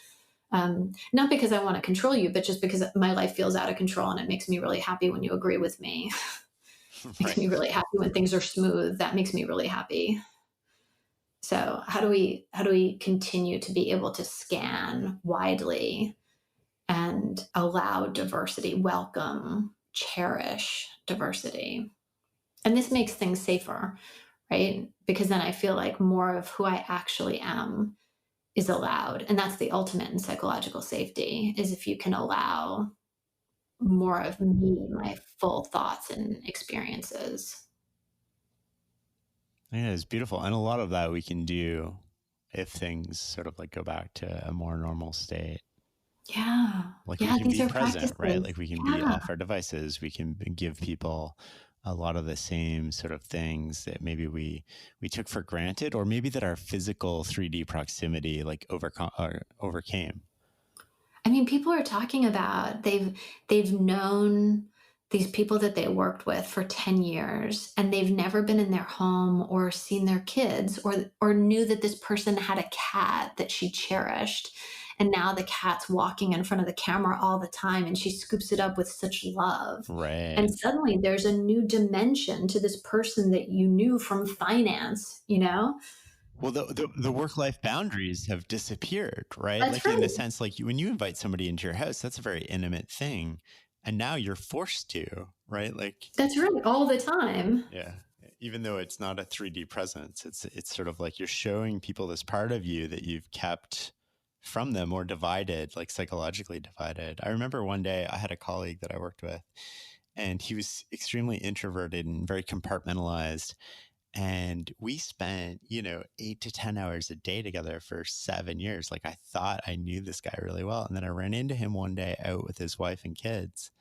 Not because I want to control you, but just because my life feels out of control and it makes me really happy when you agree with me. It makes me really happy when things are smooth. That makes me really happy. So how do we continue to be able to scan widely and allow diversity, welcome, cherish diversity? And this makes things safer, right? Because then I feel like more of who I actually am is allowed. And that's the ultimate in psychological safety, is if you can allow more of me, my full thoughts and experiences. Yeah, it's beautiful. And a lot of that we can do if things sort of like go back to a more normal state. Yeah. Like Yeah, we can these be are present, right? practices. Like we can be Yeah. off our devices. We can give people a lot of the same sort of things that maybe we took for granted, or maybe that our physical 3D proximity like overcame. I mean, people are talking about they've known these people that they worked with for 10 years and they've never been in their home or seen their kids or knew that this person had a cat that she cherished. And now the cat's walking in front of the camera all the time and she scoops it up with such love. Right. And suddenly there's a new dimension to this person that you knew from finance, you know? Well, the work-life boundaries have disappeared, right? That's Like in the right. sense, like when you invite somebody into your house, that's a very intimate thing. And now you're forced to, right? Like, That's right. All the time. yeah, even though it's not a 3D presence, it's sort of like you're showing people this part of you that you've kept from them or divided, like psychologically divided. I remember one day I had a colleague that I worked with and he was extremely introverted and very compartmentalized. And we spent, 8 to 10 hours a day together for 7 years. Like I thought I knew this guy really well. And then I ran into him one day out with his wife and kids.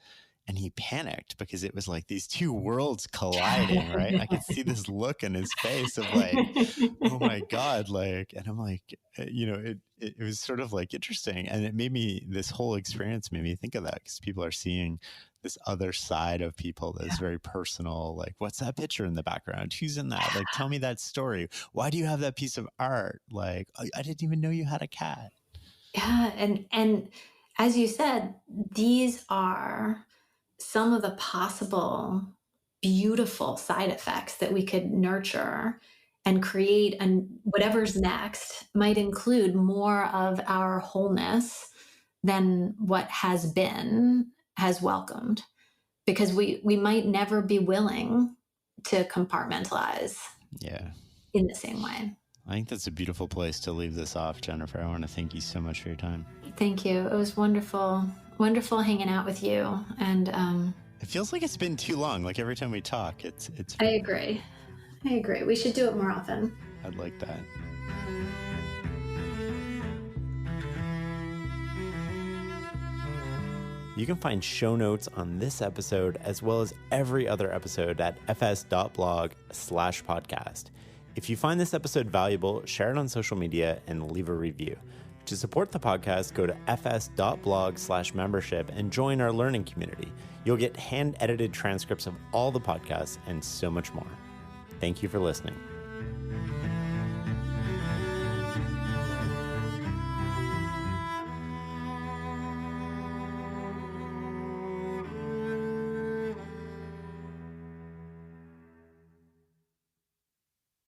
And he panicked because it was like these two worlds colliding, right? I could see this look in his face of like, oh my God, like, and I'm like, it was sort of like interesting. And this whole experience made me think of that because people are seeing this other side of people that's very personal. Like, what's that picture in the background? Who's in that? Like, tell me that story. Why do you have that piece of art? Like, I didn't even know you had a cat. Yeah, and as you said, these are some of the possible beautiful side effects that we could nurture and create, and whatever's next might include more of our wholeness than what has welcomed, because we might never be willing to compartmentalize Yeah. in the same way. I think that's a beautiful place to leave this off, Jennifer. I want to thank you so much for your time. Thank you. It was wonderful hanging out with you. And it feels like it's been too long. Like every time we talk, it's. I agree. We should do it more often. I'd like that. You can find show notes on this episode as well as every other episode at fs.blog/podcast. If you find this episode valuable, share it on social media and leave a review. To support the podcast, go to fs.blog/membership and join our learning community. You'll get hand-edited transcripts of all the podcasts and so much more. Thank you for listening.